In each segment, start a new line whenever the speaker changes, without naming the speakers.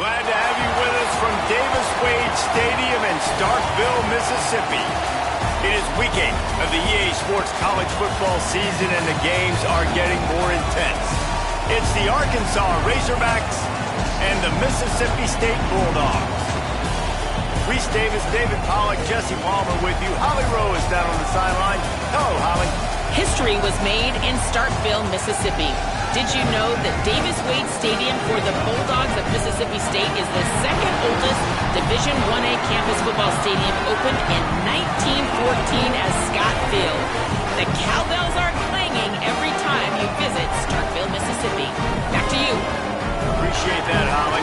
Glad to have you with us from Davis Wade Stadium in Starkville, Mississippi. It is week 8 of the EA Sports college football season, and the games are getting more intense. It's the Arkansas Razorbacks and the Mississippi State Bulldogs. Reese Davis, David Pollack, Jesse Palmer with you. Holly Rowe is down on the sideline. Hello, Holly.
History was made in Starkville, Mississippi. Did you know that Davis Wade Stadium for the Bulldogs of Mississippi State is the second oldest Division I-A campus football stadium, opened in 1914 as Scott Field? The cowbells are clanging every time you visit Starkville, Mississippi. Back to you.
Appreciate that, Holly.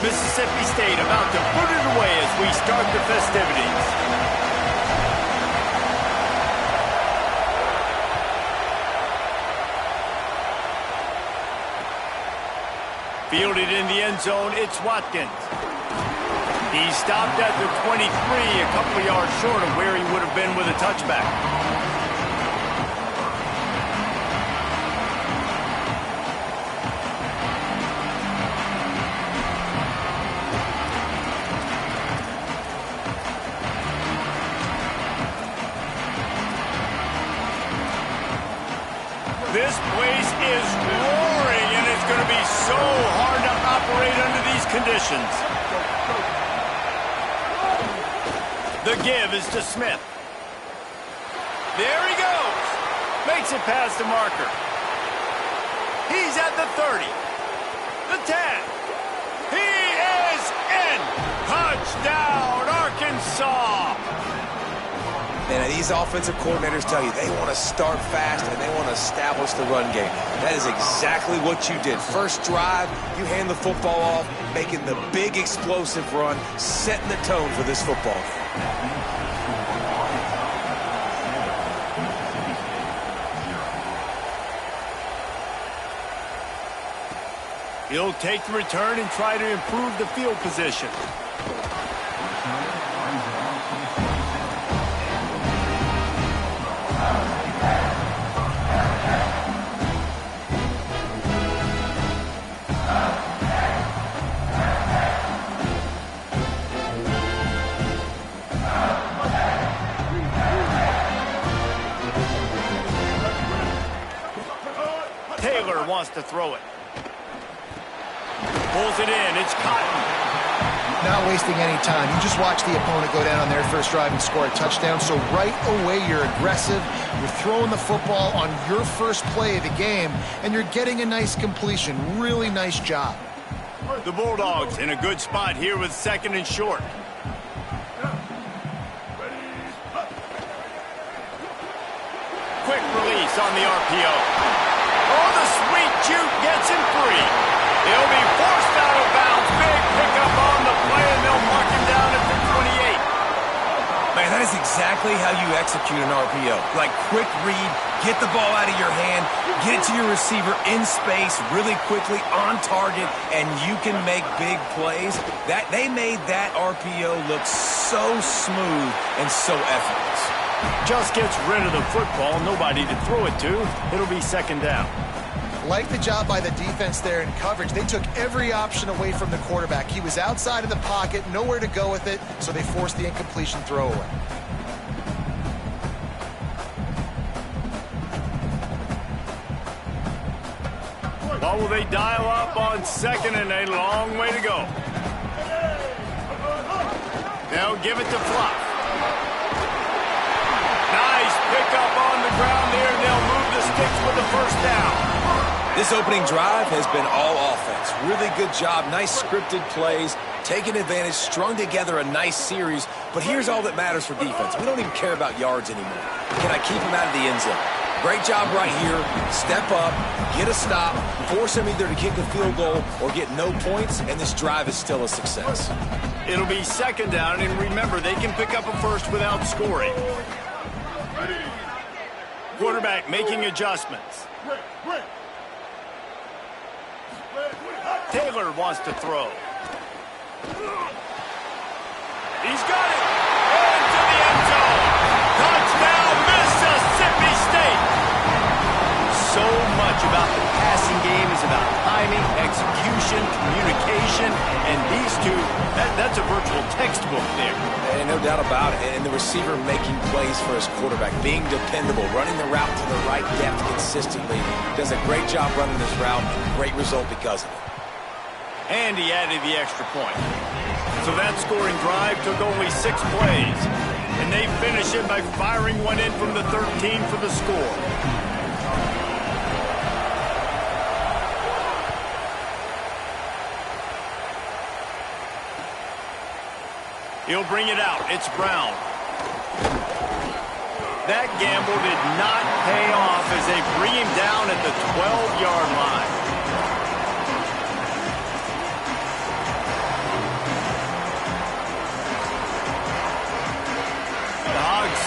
Mississippi State about to put it away as we start the festivities. Fielded in the end zone, it's Watkins. He stopped at the 23, a couple of yards short of where he would have been with a touchback. This place is roaring, and it's going to be so hard to operate under these conditions. The give is to Smith. There he goes. Makes it past the marker. He's at the 30. The 10. He is in. Touchdown, Arkansas.
And these offensive coordinators tell you they want to start fast and they want to establish the run game. That is exactly what you did. First drive, you hand the football off, making the big explosive run, setting the tone for this football game.
He'll take the return and try to improve the field position. Taylor wants to throw it. Pulls it in. It's Cotton.
Not wasting any time. You just watch the opponent go down on their first drive and score a touchdown. So right away, you're aggressive. You're throwing the football on your first play of the game, and you're getting a nice completion. Really nice job.
The Bulldogs in a good spot here with second and short. Quick release on the RPO. Oh, the sweet juke gets him free. He'll be forced out of bounds. Big pickup on the play, and they'll mark him down at the 28.
Man, that is exactly how you execute an RPO. Like quick read, get the ball out of your hand, get it to your receiver in space really quickly on target, and you can make big plays. They made that RPO look so smooth and so effortless.
Just gets rid of the football. Nobody to throw it to. It'll be second down.
Like the job by the defense there in coverage. They took every option away from the quarterback. He was outside of the pocket, nowhere to go with it, so they forced the incompletion throwaway.
What will they dial up on second, and a long way to go? They'll give it to Fluff. Nice pickup on the ground there, and they'll move the sticks with the first down.
This opening drive has been all offense. Really good job, nice scripted plays, taking advantage, strung together a nice series. But here's all that matters for defense. We don't even care about yards anymore. Can I keep him out of the end zone? Great job right here. Step up, get a stop, force him either to kick a field goal or get no points, and this drive is still a success.
It'll be second down, and remember, they can pick up a first without scoring. Quarterback making adjustments. Taylor wants to throw. He's got it. Into the end zone. Touchdown, Mississippi State. So much about the passing game is about timing, execution, communication, and these two, that's a virtual textbook there.
And no doubt about it. And the receiver making plays for his quarterback, being dependable, running the route to the right depth consistently. Does a great job running this route. Great result because of it.
And he added the extra point. So that scoring drive took only 6 plays. And they finish it by firing one in from the 13 for the score. He'll bring it out. It's Brown. That gamble did not pay off as they bring him down at the 12-yard line.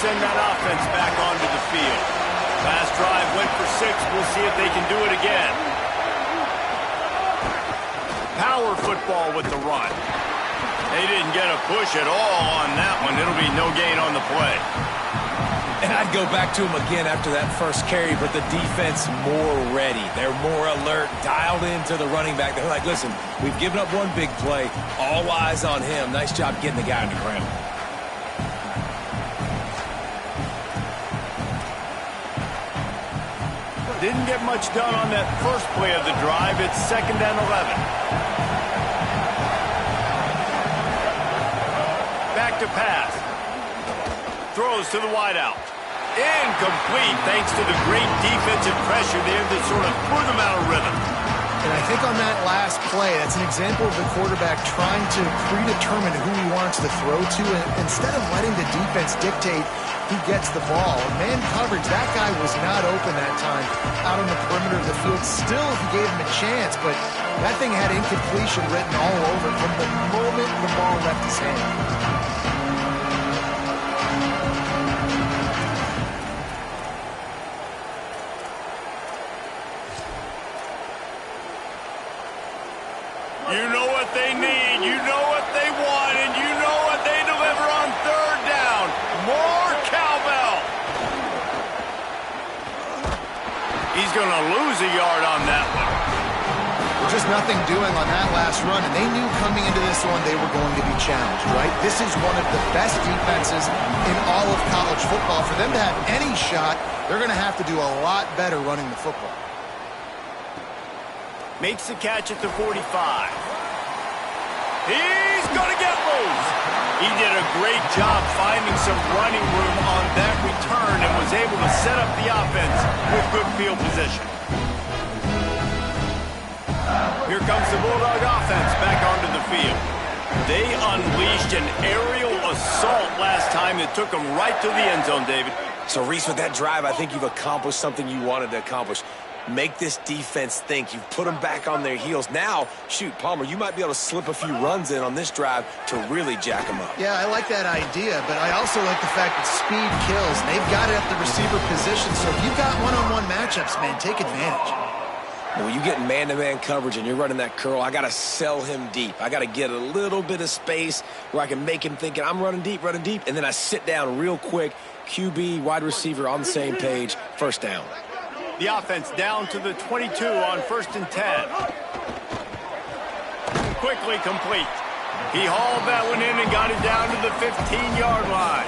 Send that offense back onto the field. Last drive went for 6. We'll see if they can do it again. Power football with the run. They didn't get a push at all on that one. It'll be no gain on the play.
And I'd go back to him again after that first carry, but the defense more ready. They're more alert, dialed into the running back. They're like, listen, we've given up one big play. All eyes on him. Nice job getting the guy on the ground.
Didn't get much done on that first play of the drive. It's 2nd and 11. Back to pass. Throws to the wideout. Incomplete thanks to the great defensive pressure there that sort of threw them out of rhythm.
And I think on that last play, that's an example of the quarterback trying to predetermine who he wants to throw to. And instead of letting the defense dictate who gets the ball, man coverage, that guy was not open that time out on the perimeter of the field. Still, he gave him a chance, but that thing had incompletion written all over from the moment the ball left his hand.
You know what they need, you know what they want, and you know what they deliver on 3rd down. More cowbell. He's going to lose a yard on that one.
There's just nothing doing on that last run, and they knew coming into this one they were going to be challenged, right? This is one of the best defenses in all of college football. For them to have any shot, they're going to have to do a lot better running the football.
Makes the catch at the 45. He's going to get loose. He did a great job finding some running room on that return and was able to set up the offense with good field position. Here comes the Bulldog offense back onto the field. They unleashed an aerial assault last time that took them right to the end zone, David.
So, Reese, with that drive, I think you've accomplished something you wanted to accomplish. Make this defense think. You've put them back on their heels. Now, shoot, Palmer, you might be able to slip a few runs in on this drive to really jack them up.
Yeah, I like that idea, but I also like the fact that speed kills. And they've got it at the receiver position, so if you've got one-on-one matchups, man, take advantage.
When you get man-to-man coverage and you're running that curl, I got to sell him deep. I got to get a little bit of space where I can make him think I'm running deep, and then I sit down real quick. QB, wide receiver on the same page, 1st down.
The offense down to the 22 on 1st and 10. Quickly complete. He hauled that one in and got it down to the 15-yard line.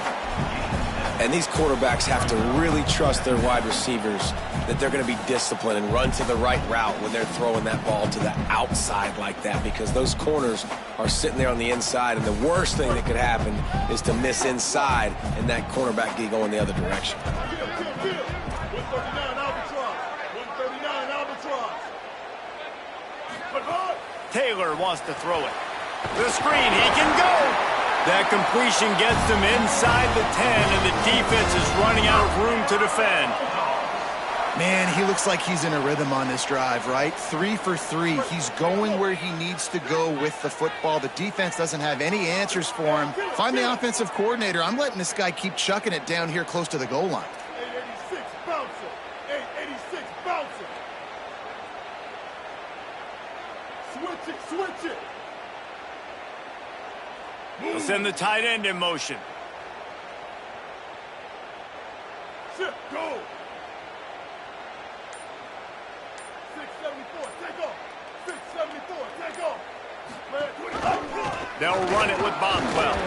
And these quarterbacks have to really trust their wide receivers that they're going to be disciplined and run to the right route when they're throwing that ball to the outside like that, because those corners are sitting there on the inside, and the worst thing that could happen is to miss inside and that cornerback get going the other direction.
Taylor wants to throw it. The screen, he can go. That completion gets them inside the 10, and the defense is running out of room to defend.
Man, he looks like he's in a rhythm on this drive, right? 3 for 3. He's going where he needs to go with the football. The defense doesn't have any answers for him. Find the offensive coordinator. I'm letting this guy keep chucking it down here close to the goal line.
886 bouncer. 886 bouncer. Switch it, switch it.
They'll send the tight end in motion.
Shift, go. 674, take off. 674, take off.
They'll run it with Bothwell.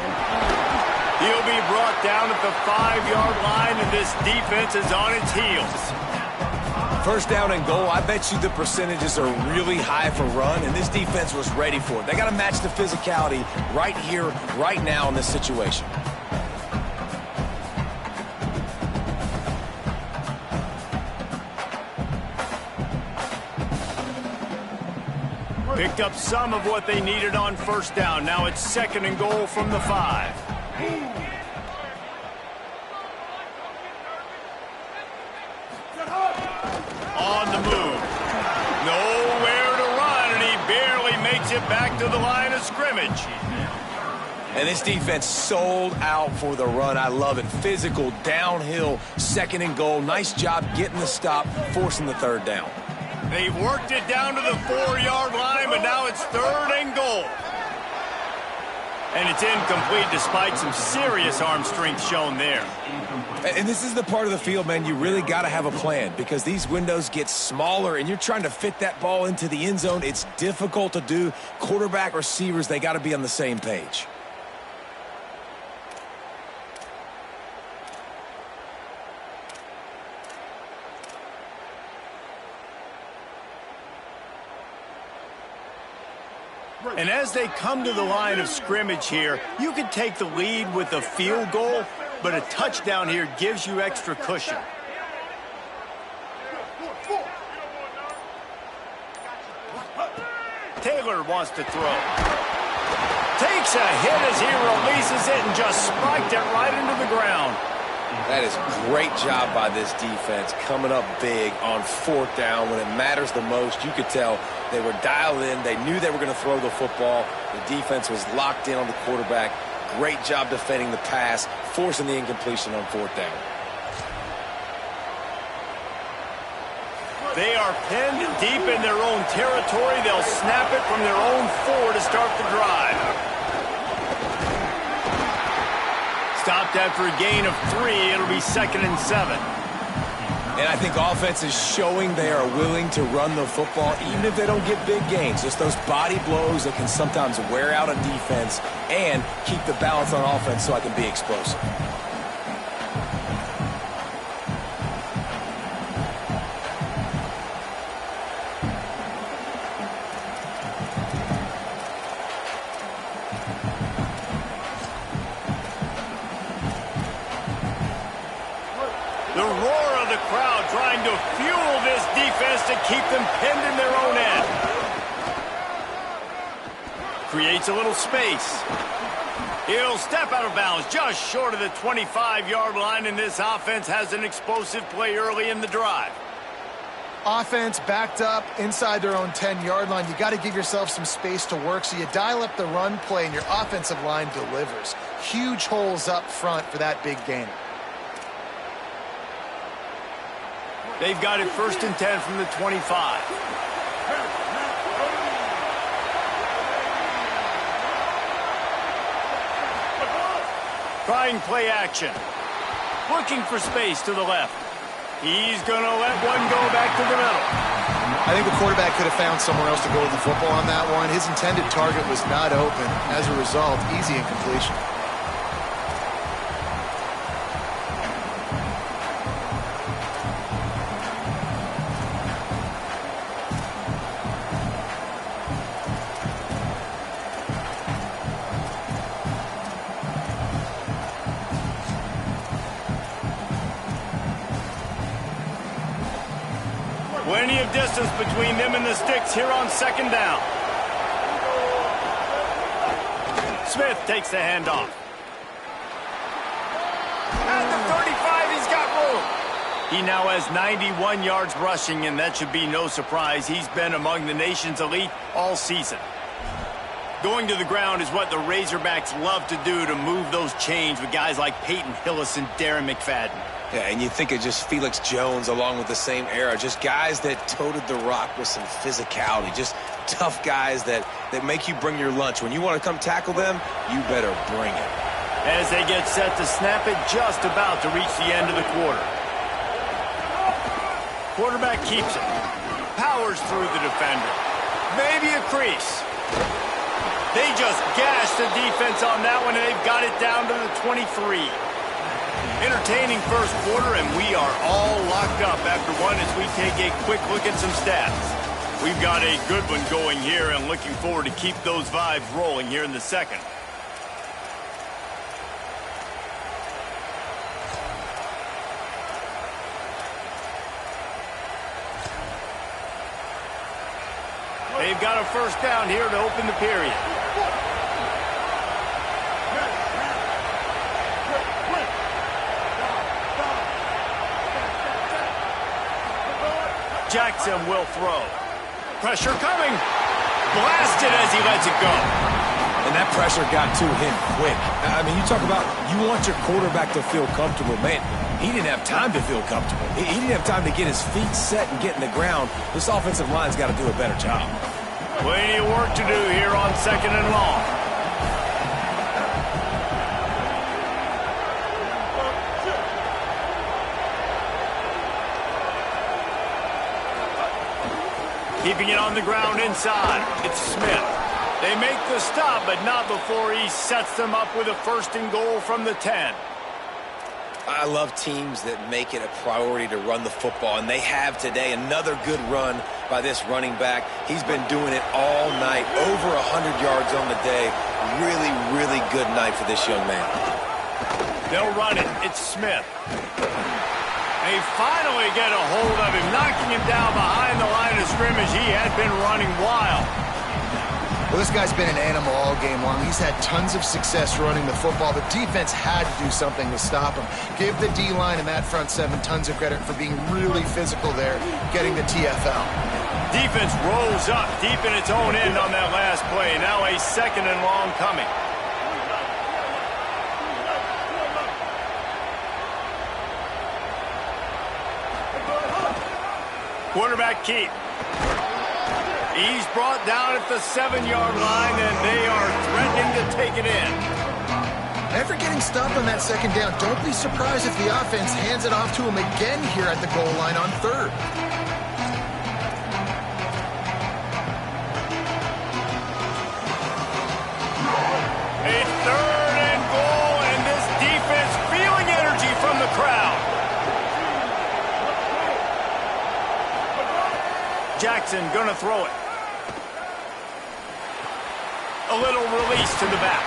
He'll be brought down at the 5-yard line, and this defense is on its heels.
First down and goal, I bet you the percentages are really high for run, and this defense was ready for it. They got to match the physicality right here, right now in this situation.
Picked up some of what they needed on first down. Now it's 2nd and goal from the 5. On the move. Nowhere to run, and he barely makes it back to the line of scrimmage.
And this defense sold out for the run. I love it. Physical, downhill, 2nd and goal. Nice job getting the stop, forcing the 3rd down.
They've worked it down to the 4-yard line, but now it's 3rd and goal. And it's incomplete despite some serious arm strength shown there.
And this is the part of the field, man, you really got to have a plan because these windows get smaller and you're trying to fit that ball into the end zone. It's difficult to do. Quarterback, receivers, they got to be on the same page.
And as they come to the line of scrimmage here, you can take the lead with a field goal, but a touchdown here gives you extra cushion. Taylor wants to throw. Takes a hit as he releases it and just spiked it right into the ground.
That is a great job by this defense, coming up big on 4th down when it matters the most. You could tell they were dialed in. They knew they were going to throw the football. The defense was locked in on the quarterback. Great job defending the pass, forcing the incompletion on 4th down.
They are pinned deep in their own territory. They'll snap it from their own 4 to start the drive. Stopped after a gain of 3. It'll be 2nd and 7.
And I think offense is showing they are willing to run the football, even if they don't get big gains. Just those body blows that can sometimes wear out a defense and keep the balance on offense so I can be explosive.
The roar of the crowd trying to fuel this defense to keep them pinned in their own end. Creates a little space. He'll step out of bounds just short of the 25-yard line, and this offense has an explosive play early in the drive.
Offense backed up inside their own 10-yard line. You got to give yourself some space to work, so you dial up the run play, and your offensive line delivers. Huge holes up front for that big gain.
They've got it 1st and 10 from the 25. Trying play action. Looking for space to the left. He's going to let one go back to the middle.
I think the quarterback could have found somewhere else to go with the football on that one. His intended target was not open. As a result, easy incompletion.
Plenty of distance between them and the sticks here on 2nd down. Smith takes the handoff. At the 35, he's got room. He now has 91 yards rushing, and that should be no surprise. He's been among the nation's elite all season. Going to the ground is what the Razorbacks love to do, to move those chains with guys like Peyton Hillis and Darren McFadden.
Yeah, and you think of just Felix Jones along with the same era, just guys that toted the rock with some physicality, just tough guys that make you bring your lunch. When you want to come tackle them, you better bring it.
As they get set to snap it, just about to reach the end of the quarter. Quarterback keeps it. Powers through the defender. Maybe a crease. They just gashed the defense on that one, and they've got it down to the 23. Entertaining first quarter, and we are all locked up after one as we take a quick look at some stats. We've got a good one going here, and looking forward to keep those vibes rolling here in the second. They've got a first down here to open the period. Jackson will throw. Pressure coming. Blasted as he lets it go.
And that pressure got to him quick. I mean, you talk about you want your quarterback to feel comfortable. Man, he didn't have time to feel comfortable. He didn't have time to get his feet set and get in the ground. This offensive line's got to do a better job.
Plenty of work to do here on second and long. Keeping it on the ground inside. It's Smith. They make the stop, but not before he sets them up with a first and goal from the 10.
I love teams that make it a priority to run the football, and they have today. Another good run by this running back. He's been doing it all night, over 100 yards on the day. Really, really good night for this young man.
They'll run it. It's Smith. They finally get a hold of him, knocking him down behind the line of scrimmage. He had been running wild.
Well, this guy's been an animal all game long. He's had tons of success running the football. The defense had to do something to stop him. Give the D-line and that front seven tons of credit for being really physical there, getting the TFL.
Defense rolls up deep in its own end on that last play. Now a second and long coming. Quarterback keep. He's brought down at the 7-yard line, and they are threatening to take it in.
After getting stopped on that second down, don't be surprised if the offense hands it off to him again here at the goal line on third.
A third and goal, and this defense feeling energy from the crowd. Jackson gonna throw it. A little release to the back.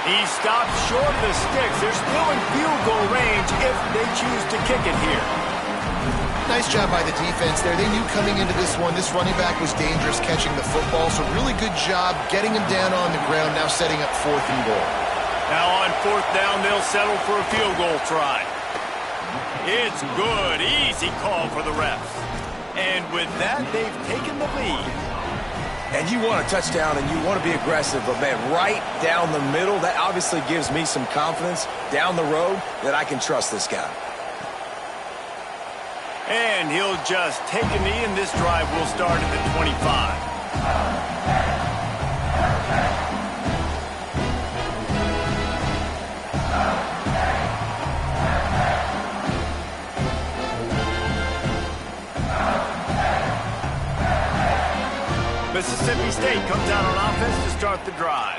He stops short of the sticks. They're still in field goal range if they choose to kick it here.
Nice job by the defense there. They knew coming into this one, this running back was dangerous catching the football, so really good job getting him down on the ground, now setting up fourth and goal.
Now on fourth down, they'll settle for a field goal try. It's good. Easy call for the refs. And with that, they've taken the lead.
And you want a touchdown and you want to be aggressive, but man, right down the middle, that obviously gives me some confidence down the road that I can trust this guy.
And he'll just take a knee, and this drive will start at the 25. Mississippi State comes out on offense to start the drive.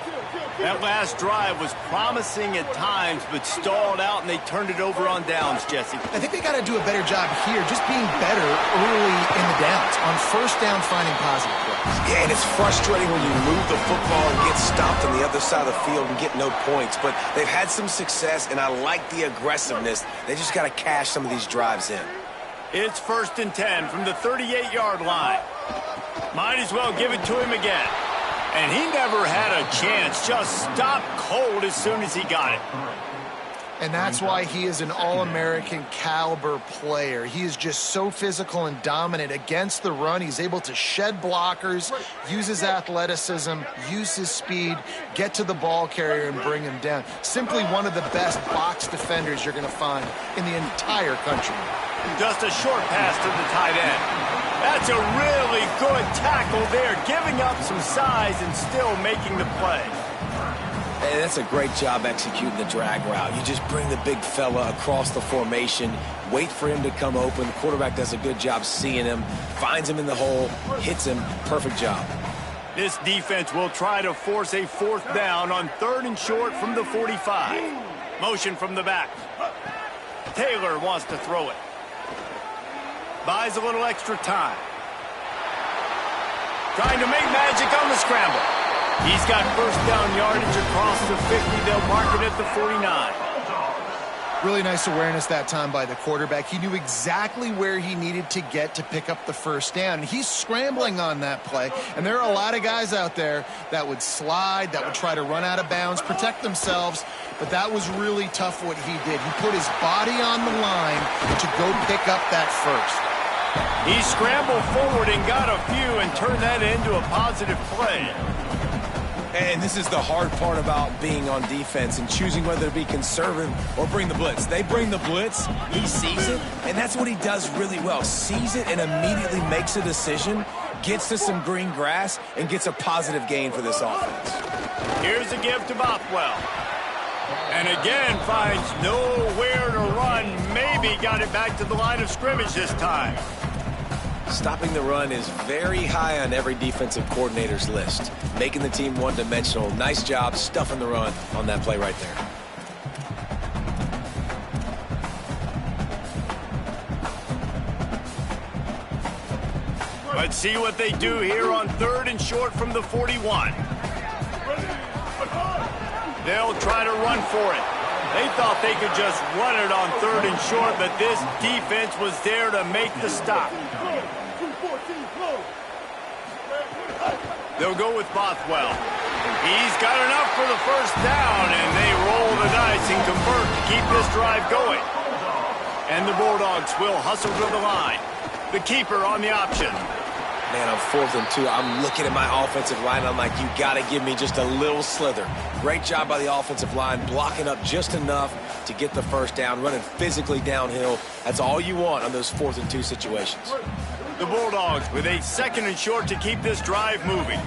That last drive was promising at times, but stalled out, and they turned it over on downs, Jesse.
I think they got to do a better job here, just being better early in the downs. On first down, finding positive plays.
Yeah, and it's frustrating when you move the football and get stopped on the other side of the field and get no points. But they've had some success, and I like the aggressiveness. They just got to cash some of these drives in.
It's first and 10 from the 38-yard line. Might as well give it to him again. And he never had a chance. Just stopped cold as soon as he got it.
And that's why he is an All-American caliber player. He is just so physical and dominant against the run. He's able to shed blockers, use his athleticism, use his speed, get to the ball carrier and bring him down. Simply one of the best box defenders you're going to find in the entire country.
Just a short pass to the tight end. That's a really good tackle there, giving up some size and still making the play.
Hey, that's a great job executing the drag route. You just bring the big fella across the formation, wait for him to come open. The quarterback does a good job seeing him, finds him in the hole, hits him. Perfect job.
This defense will try to force a 4th down on 3rd and short from the 45. Motion from the back. Taylor wants to throw it. Buys a little extra time. Trying to make magic on the scramble. He's got 1st down yardage across the 50. They'll mark it at the 49.
Really nice awareness that time by the quarterback. He knew exactly where he needed to get to pick up the 1st down. He's scrambling on that play, and there are a lot of guys out there that would slide, that would try to run out of bounds, protect themselves, but that was really tough what he did. He put his body on the line to go pick up that 1st.
He scrambled forward and got a few and turned that into a positive play.
And this is the hard part about being on defense and choosing whether to be conservative or bring the blitz. They bring the blitz, he sees it, and that's what he does really well. Sees it and immediately makes a decision, gets to some green grass, and gets a positive gain for this offense.
Here's a give to Bothwell. And again finds nowhere to run. Maybe got it back to the line of scrimmage this time.
Stopping the run is very high on every defensive coordinator's list. Making the team one-dimensional. Nice job stuffing the run on that play right there.
Let's see what they do here on 3rd and short from the 41. They'll try to run for it. They thought they could just run it on 3rd and short, but this defense was there to make the stop. They'll go with Bothwell. He's got enough for the 1st down, and they roll the dice and convert to keep this drive going. And the Bulldogs will hustle to the line. The keeper on the option.
Man, on 4th and 2, I'm looking at my offensive line. I'm like, you got to give me just a little slither. Great job by the offensive line, blocking up just enough to get the 1st down, running physically downhill. That's all you want on those 4th and 2 situations.
The Bulldogs with a 2nd and short to keep this drive moving.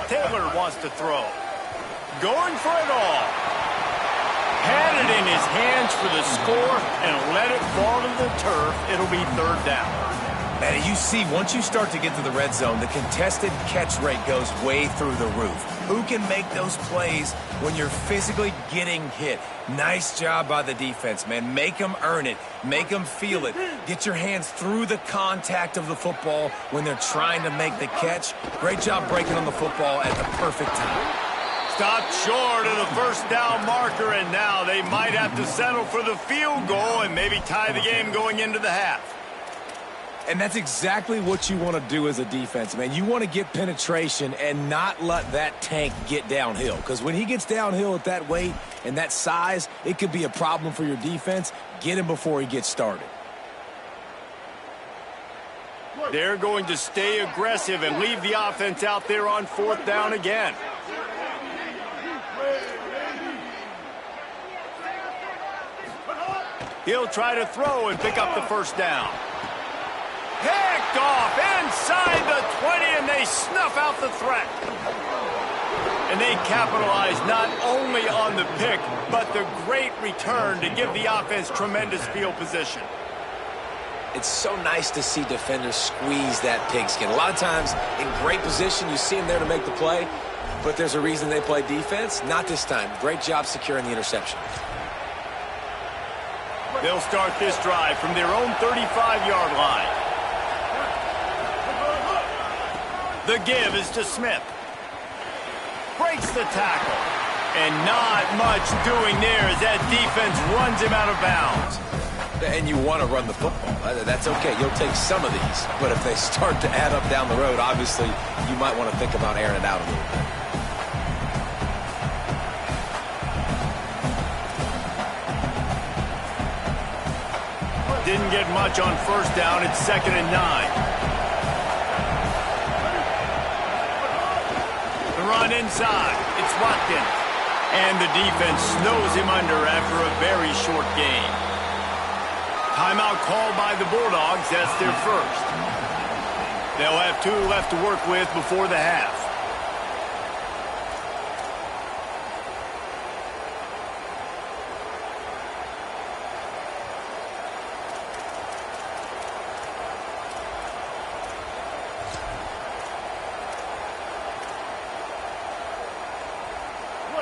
Taylor wants to throw. Going for it all. Had it in his hands for the score and let it fall to the turf. It'll be 3rd down.
Man, you see, once you start to get to the red zone, the contested catch rate goes way through the roof. Who can make those plays when you're physically getting hit? Nice job by the defense, man. Make them earn it. Make them feel it. Get your hands through the contact of the football when they're trying to make the catch. Great job breaking on the football at the perfect time.
Stopped short of the 1st down marker, and now they might have to settle for the field goal and maybe tie the game going into the half.
And that's exactly what you want to do as a defense, man. You want to get penetration and not let that tank get downhill. Because when he gets downhill at that weight and that size, it could be a problem for your defense. Get him before he gets started.
They're going to stay aggressive and leave the offense out there on 4th down again. He'll try to throw and pick up the 1st down. Picked off inside the 20, and they snuff out the threat. And they capitalize not only on the pick, but the great return to give the offense tremendous field position.
It's so nice to see defenders squeeze that pigskin. A lot of times in great position, you see them there to make the play, but there's a reason they play defense. Not this time. Great job securing the interception.
They'll start this drive from their own 35-yard line. The give is to Smith. Breaks the tackle. And not much doing there as that defense runs him out of bounds.
And you want to run the football. That's okay. You'll take some of these. But if they start to add up down the road, obviously you might want to think about airing it out a little bit.
didn't get much on first down. It's 2nd and 9. The run inside. It's Watkins. And the defense snows him under after a very short game. Timeout called by the Bulldogs. That's their first. They'll have 2 left to work with before the half.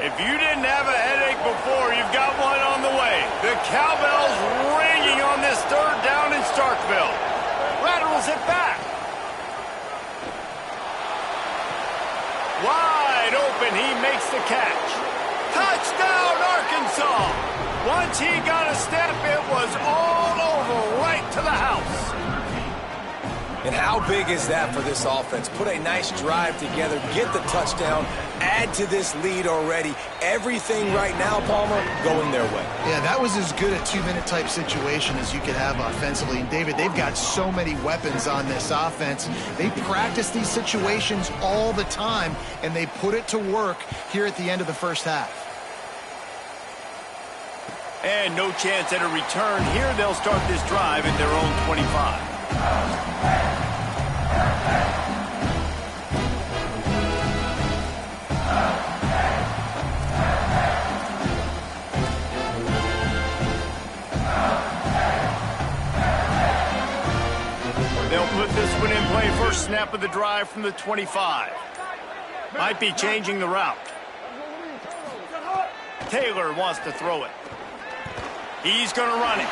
If you didn't have a headache before, you've got one on the way. The cowbell's ringing on this 3rd down in Starkville. Laterals it back. Wide open, he makes the catch. Touchdown, Arkansas! Once he got a step, it was all over, right to the house.
And how big is that for this offense? Put a nice drive together, get the touchdown, add to this lead already. Everything right now, Palmer, going their way.
Yeah, that was as good a 2-minute type situation as you could have offensively. And, David, they've got so many weapons on this offense. They practice these situations all the time, and they put it to work here at the end of the first half.
And no chance at a return. Here they'll start this drive at their own 25. They'll put this one in play. First snap of the drive from the 25. Might be changing the route. Taylor wants to throw it. He's going to run it.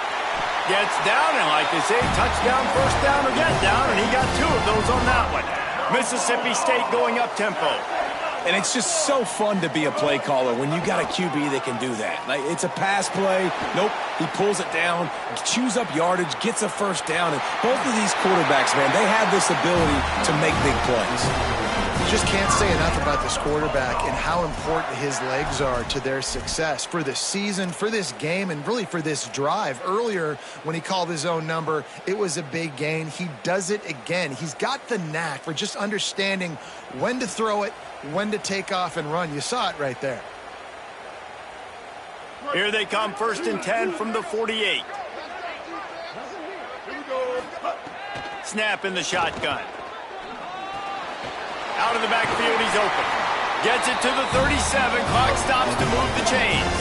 Gets down, and like they say, touchdown, first down, or get down, and he got 2 of those on that one. Mississippi State going up-tempo.
And it's just so fun to be a play caller when you got a QB that can do that. Like, it's a pass play. Nope, he pulls it down, chews up yardage, gets a first down. And both of these quarterbacks, man, they have this ability to make big plays.
You just can't say enough about this quarterback and how important his legs are to their success for this season, for this game, and really for this drive. Earlier, when he called his own number, it was a big gain. He does it again. He's got the knack for just understanding when to throw it, when to take off and run. You saw it right there.
Here they come, 1st and 10 from the 48. Snap in the shotgun. Out of the backfield, he's open. Gets it to the 37. Clock stops to move the chains.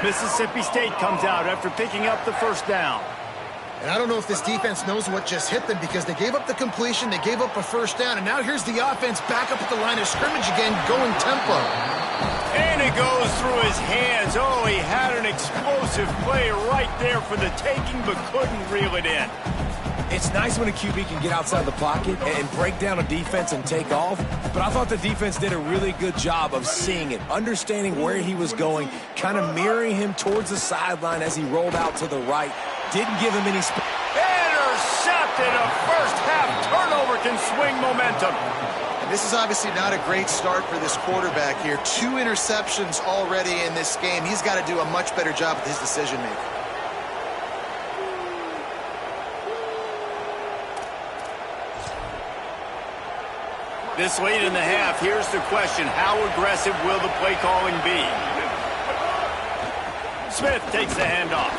Mississippi State comes out after picking up the first down.
And I don't know if this defense knows what just hit them because they gave up the completion, they gave up a first down, and now here's the offense back up at the line of scrimmage again, going tempo.
And it goes through his hands. Oh, he had an explosive play right there for the taking, but couldn't reel it in.
It's nice when a QB can get outside the pocket and break down a defense and take off, but I thought the defense did a really good job of seeing it, understanding where he was going, kind of mirroring him towards the sideline as he rolled out to the right. Didn't give him any space.
Intercepted. A first-half turnover can swing momentum.
And this is obviously not a great start for this quarterback here. 2 interceptions already in this game. He's got to do a much better job with his decision-making.
This late in the half, here's the question. How aggressive will the play calling be? Smith takes the handoff.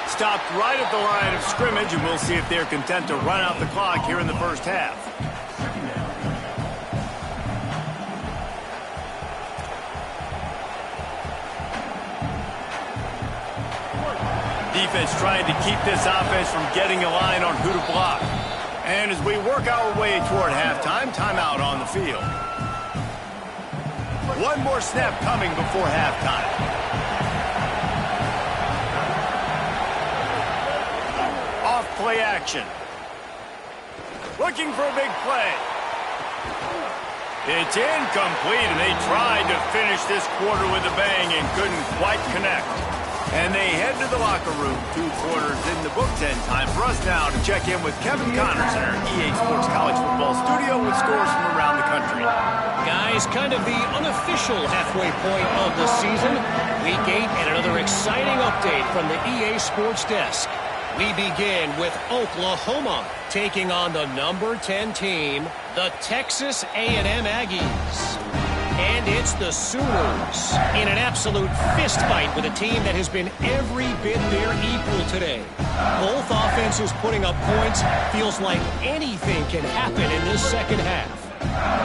Stopped right at the line of scrimmage, and we'll see if they're content to run out the clock here in the first half. Defense trying to keep this offense from getting a line on who to block. And as we work our way toward halftime, timeout on the field. One more snap coming before halftime. Off play action. Looking for a big play. It's incomplete, and they tried to finish this quarter with a bang and couldn't quite connect. And they head to the locker room. 2 quarters in the books, and time for us now to check in with Kevin Connors in our EA Sports College Football studio with scores from around the country.
Guys, kind of the unofficial halfway point of the season. Week 8 and another exciting update from the EA Sports desk. We begin with Oklahoma taking on the number 10 team, the Texas A&M Aggies. And it's the Sooners in an absolute fist fight with a team that has been every bit their equal today. Both offenses putting up points. Feels like anything can happen in this second half.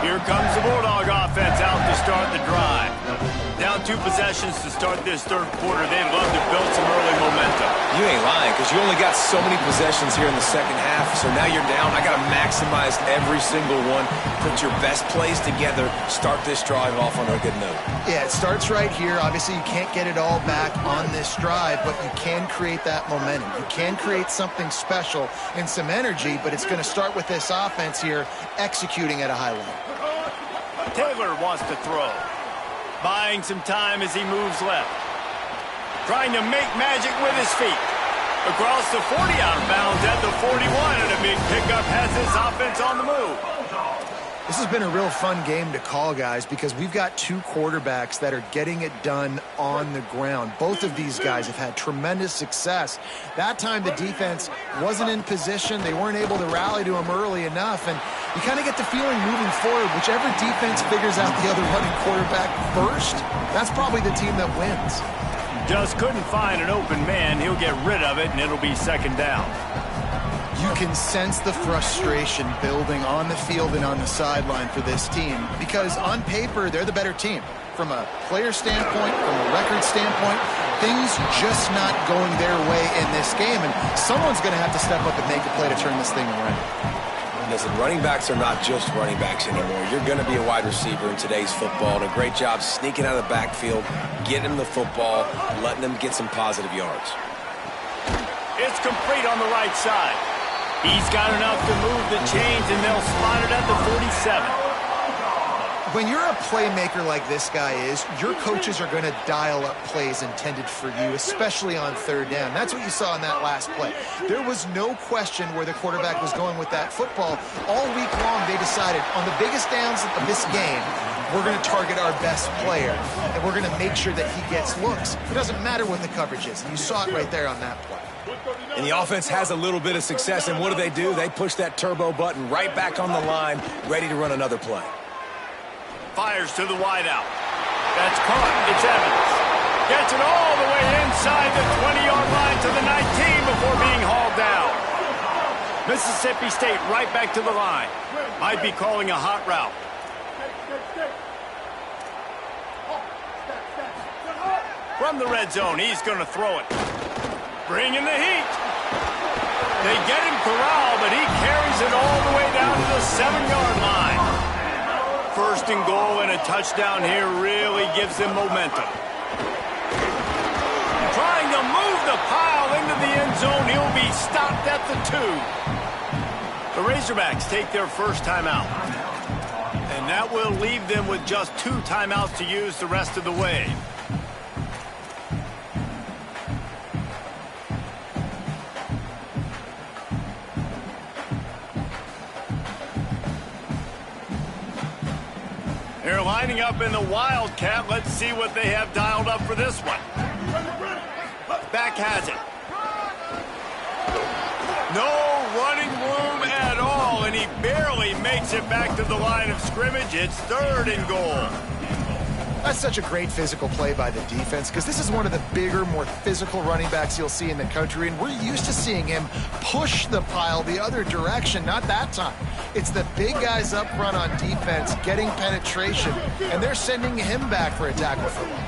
Here comes the Bulldog offense out to start the drive. Down 2 possessions to start this third quarter. They'd love to build some early momentum.
You ain't lying, because you only got so many possessions here in the second half, so now you're down. I got to maximize every single one. Put your best plays together. Start this drive off on a good note.
Yeah, it starts right here. Obviously, you can't get it all back on this drive, but you can create that momentum. You can create something special and some energy, but it's going to start with this offense here executing at a high level.
Taylor wants to throw. Buying some time as he moves left. Trying to make magic with his feet. Across the 40, out of bounds at the 41, and a big pickup has this offense on the move.
This has been a real fun game to call, guys, because we've got 2 quarterbacks that are getting it done on the ground. Both of these guys have had tremendous success. That time the defense wasn't in position. They weren't able to rally to him early enough, and you kind of get the feeling moving forward, whichever defense figures out the other running quarterback first, that's probably the team that wins.
Just couldn't find an open man. He'll get rid of it, and it'll be second down.
You can sense the frustration building on the field and on the sideline for this team because on paper, they're the better team. From a player standpoint, from a record standpoint, things just not going their way in this game, and someone's going to have to step up and make a play to turn this thing around.
Listen, running backs are not just running backs anymore. You're going to be a wide receiver in today's football, and a great job sneaking out of the backfield, getting him the football, letting him get some positive yards.
It's complete on the right side. He's got enough to move the chains, and they'll spot it at the 47.
When you're a playmaker like this guy is, your coaches are going to dial up plays intended for you, especially on third down. That's what you saw in that last play. There was no question where the quarterback was going with that football. All week long, they decided on the biggest downs of this game, we're going to target our best player, and we're going to make sure that he gets looks. It doesn't matter what the coverage is. And you saw it right there on that play.
And the offense has a little bit of success, and what do? They push that turbo button right back on the line, ready to run another play.
Fires to the wideout. That's caught. It's Evans. Gets it all the way inside the 20-yard line to the 19 before being hauled down. Mississippi State right back to the line. Might be calling a hot route. From the red zone, he's going to throw it. Bringing the heat. They get him corralled, but he carries it all the way down to the 7-yard line. First and goal and a touchdown here really gives them momentum. Trying to move the pile into the end zone. He'll be stopped at the 2. The Razorbacks take their first timeout. And that will leave them with just 2 timeouts to use the rest of the way. They're lining up in the Wildcat. Let's see what they have dialed up for this one. Back has it. No running room at all, and he barely makes it back to the line of scrimmage. It's 3rd and goal.
That's such a great physical play by the defense because this is one of the bigger, more physical running backs you'll see in the country, and we're used to seeing him push the pile the other direction. Not that time. It's the big guys up front on defense getting penetration, and they're sending him back for a tackle for loss.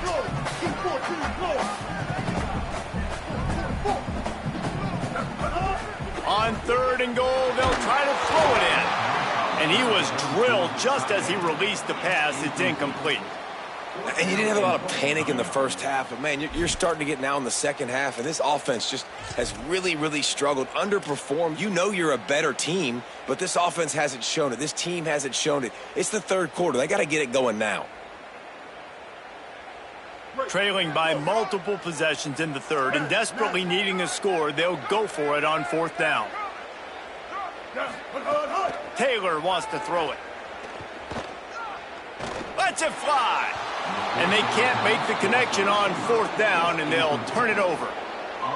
On 3rd and goal, they'll try to throw it in. And he was drilled just as he released the pass. It's incomplete.
And you didn't have a lot of panic in the first half, but, man, you're starting to get now in the second half, and this offense just has really, really struggled, underperformed. You know you're a better team, but this offense hasn't shown it. This team hasn't shown it. It's the 3rd quarter. They got to get it going now.
Trailing by multiple possessions in the 3rd and desperately needing a score, they'll go for it on 4th down. Taylor wants to throw it. Lets it fly. And they can't make the connection on 4th down, and they'll turn it over.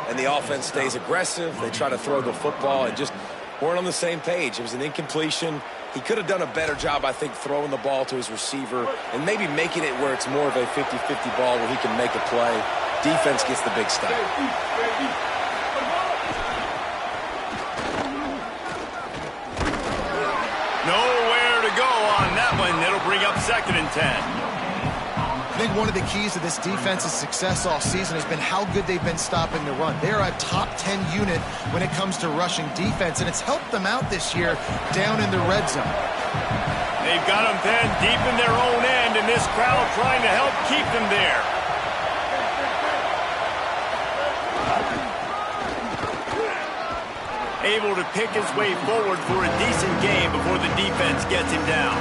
and the offense stays aggressive. They try to throw the football and just weren't on the same page. It was an incompletion. He could have done a better job, I think, throwing the ball to his receiver and maybe making it where it's more of a 50-50 ball where he can make a play. Defense gets the big stop.
Nowhere to go on that one. It'll bring up 2nd and 10.
I think one of the keys to this defense's success all season has been how good they've been stopping the run. They're a top 10 unit when it comes to rushing defense, and it's helped them out this year down in the red zone.
They've got them then deep in their own end, and this crowd trying to help keep them there. Able to pick his way forward for a decent game before the defense gets him down.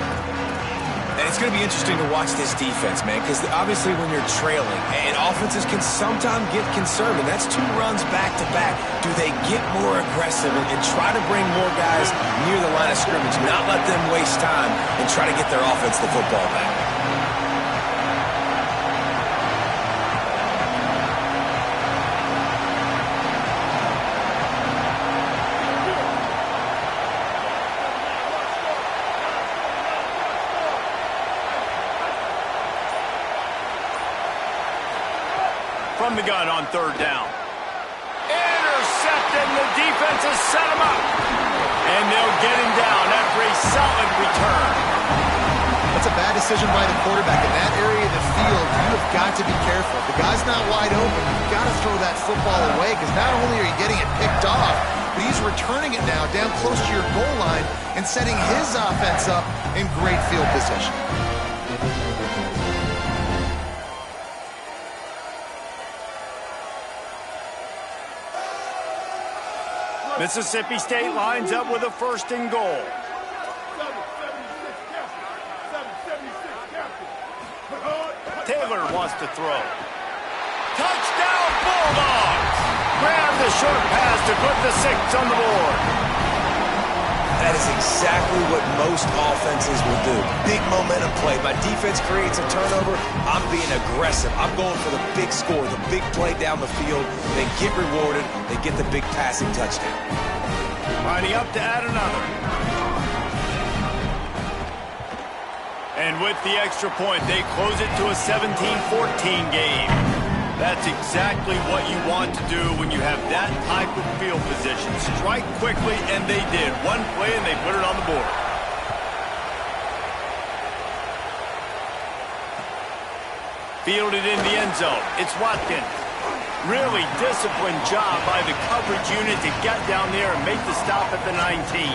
And it's going to be interesting to watch this defense, man, because obviously when you're trailing, and offenses can sometimes get concerned, and that's 2 runs back-to-back. Do they get more aggressive and try to bring more guys near the line of scrimmage, not let them waste time, and try to get their offense the football back?
From the gun on 3rd down. Intercepted, the defense has set him up. And they'll get him down after a solid return.
That's a bad decision by the quarterback. In that area of the field, you have got to be careful. If the guy's not wide open, you've got to throw that football away, because not only are you getting it picked off, but he's returning it now down close to your goal line and setting his offense up in great field position.
Mississippi State lines up with a 1st and goal.
776
Taylor wants to throw. Touchdown Bulldogs! Grab the short pass to put the 6 on the board.
That is exactly what most offenses will do. Big momentum play. My defense creates a turnover. I'm being aggressive. I'm going for the big score, the big play down the field. They get rewarded. They get the big passing touchdown.
Lining up to add another. And with the extra point, they close it to a 17-14 game. That's exactly what you want to do when you have that type of field position. Strike quickly, and they did. One play, and they put it on the board. Fielded in the end zone. It's Watkins. Really disciplined job by the coverage unit to get down there and make the stop at the 19.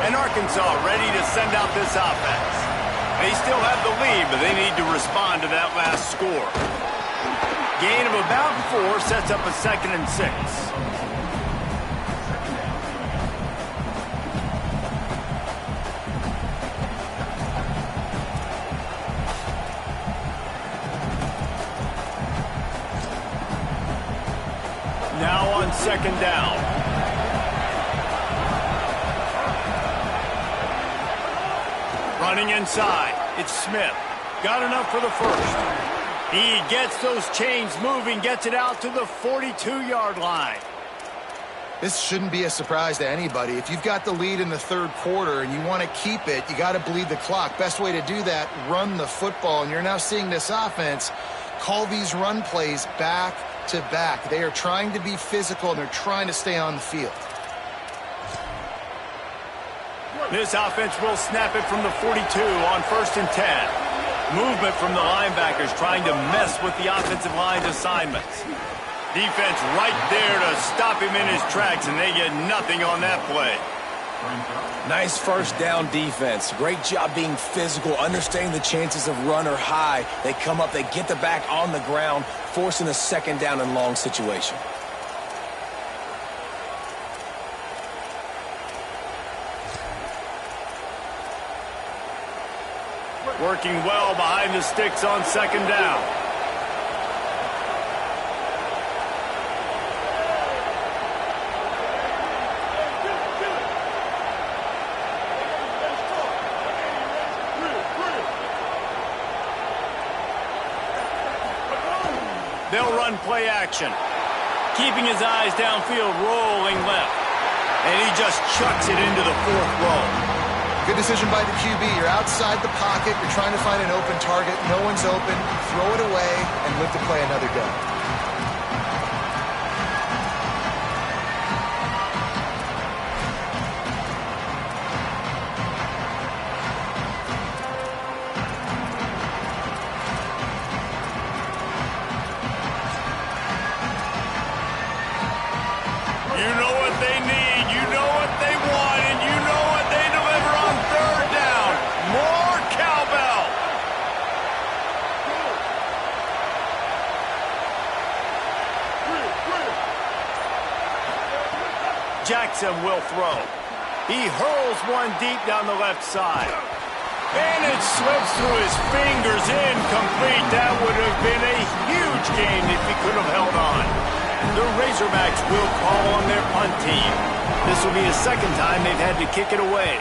And Arkansas ready to send out this offense. They still have the lead, but they need to respond to that last score. Gain of about 4 sets up a 2nd and 6. Now on 2nd down. Running inside, it's Smith. Got enough for the 1st. He gets those chains moving, gets it out to the 42-yard line.
This shouldn't be a surprise to anybody. If you've got the lead in the 3rd quarter and you want to keep it, you got to bleed the clock. Best way to do that, run the football. And you're now seeing this offense call these run plays back to back. They are trying to be physical, and they're trying to stay on the field.
This offense will snap it from the 42 on 1st and 10. Movement from the linebackers trying to mess with the offensive line's assignments. Defense right there to stop him in his tracks, and they get nothing on that play.
Nice 1st down defense. Great job being physical, understanding the chances of run are high. They come up, they get the back on the ground, forcing a 2nd down and long situation.
Working well behind the sticks on 2nd down. They'll run play action. Keeping his eyes downfield, rolling left. And he just chucks it into the 4th row.
Good decision by the QB. You're outside the pocket. You're trying to find an open target. No one's open. Throw it away and live to play another down.
You know what they need, you know what they want, and you know what they deliver on 3rd down. More cowbell. Jackson will throw. He hurls one deep down the left side. And it slips through his fingers, incomplete. That would have been a huge gain if he could have held on. The Razorbacks will call on their punt team. This will be the 2nd time they've had to kick it away.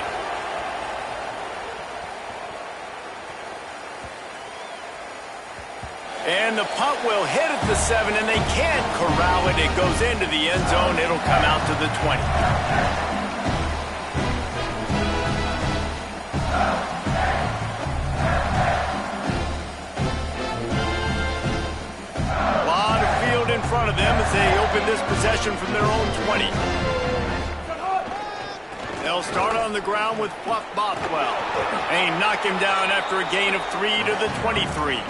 And the punt will hit at the 7, and they can't corral it. It goes into the end zone. It'll come out to the 20. In front of them as they open this possession from their own 20. They'll start on the ground with Fluff Bothwell. And he knock him down after a gain of 3 to the 23.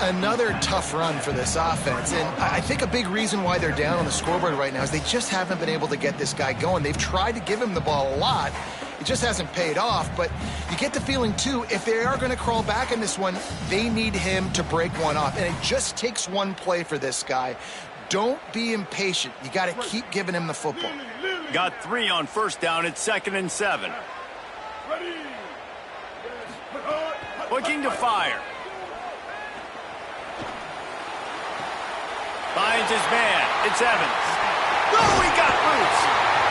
Another tough run for this offense, and I think a big reason why they're down on the scoreboard right now is they just haven't been able to get this guy going. They've tried to give him the ball a lot. It just hasn't paid off, but you get the feeling, too, if they are going to crawl back in this one, they need him to break one off, and it just takes one play for this guy. Don't be impatient. You got to keep giving him the football.
Got 3 on 1st down. It's 2nd and 7. Looking to fire. Finds his man. It's Evans. Oh, he got loose.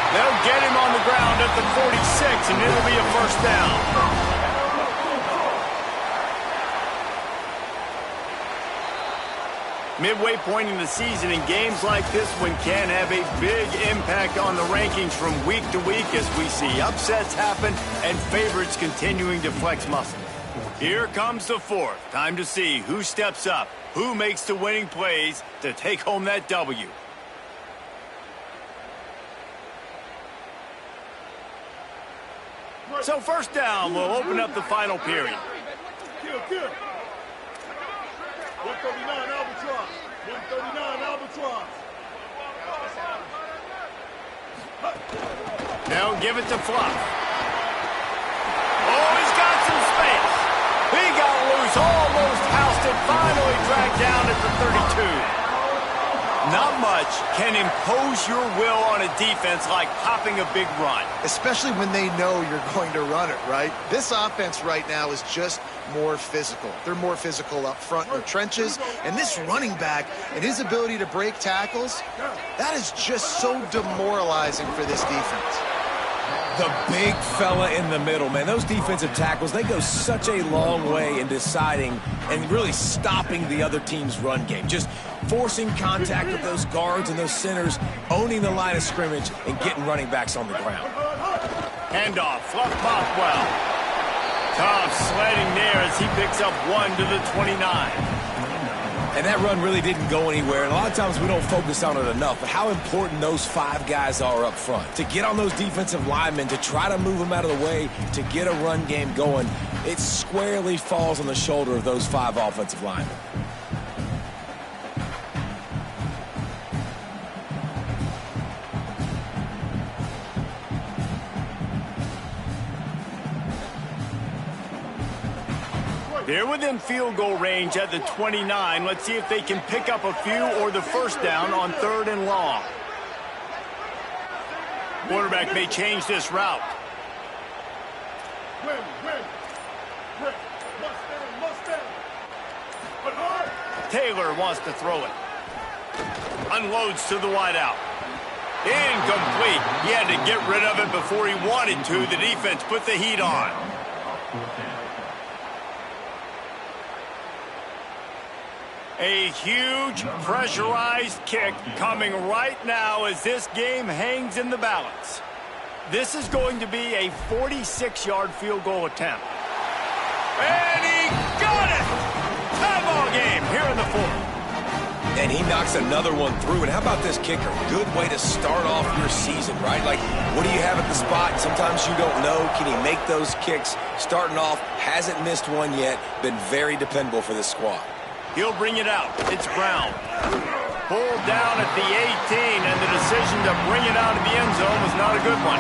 They'll get him on the ground at the 46, and it'll be a 1st down. Midway point in the season, and games like this one can have a big impact on the rankings from week to week as we see upsets happen and favorites continuing to flex muscle. Here comes the 4th. Time to see who steps up, who makes the winning plays to take home that W. So 1st down will open up the final period.
139 Albatross. 139 Albatross.
Now give it to Fluff. Oh, he's got some space. He got loose, almost housed it, finally dragged down at the 32. Not much can impose your will on a defense like popping a big run.
Especially when they know you're going to run it, right? This offense right now is just more physical. They're more physical up front in the trenches. And this running back and his ability to break tackles, that is just so demoralizing for this defense.
The big fella in the middle, man. Those defensive tackles, they go such a long way in deciding and really stopping the other team's run game. Just forcing contact with those guards and those centers, owning the line of scrimmage, and getting running backs on the ground.
Handoff, Fluff Bothwell. Tough sledding there as he picks up 1 to the 29.
And that run really didn't go anywhere. And a lot of times we don't focus on it enough, but how important those 5 guys are up front. To get on those defensive linemen, to try to move them out of the way, to get a run game going, it squarely falls on the shoulder of those 5 offensive linemen.
They're within field goal range at the 29. Let's see if they can pick up a few or the 1st down on 3rd and long. Quarterback may change this route. Taylor wants to throw it. Unloads to the wideout. Incomplete. He had to get rid of it before he wanted to. The defense put the heat on. A huge pressurized kick coming right now as this game hangs in the balance. This is going to be a 46-yard field goal attempt. And he got it! Tie ball game here in the fourth.
And he knocks another one through. And how about this kicker? Good way to start off your season, right? Like, what do you have at the spot? Sometimes you don't know. Can he make those kicks? Starting off, hasn't missed one yet. Been very dependable for this squad.
He'll bring it out. It's Brown. Pulled down at the 18, and the decision to bring it out of the end zone was not a good one.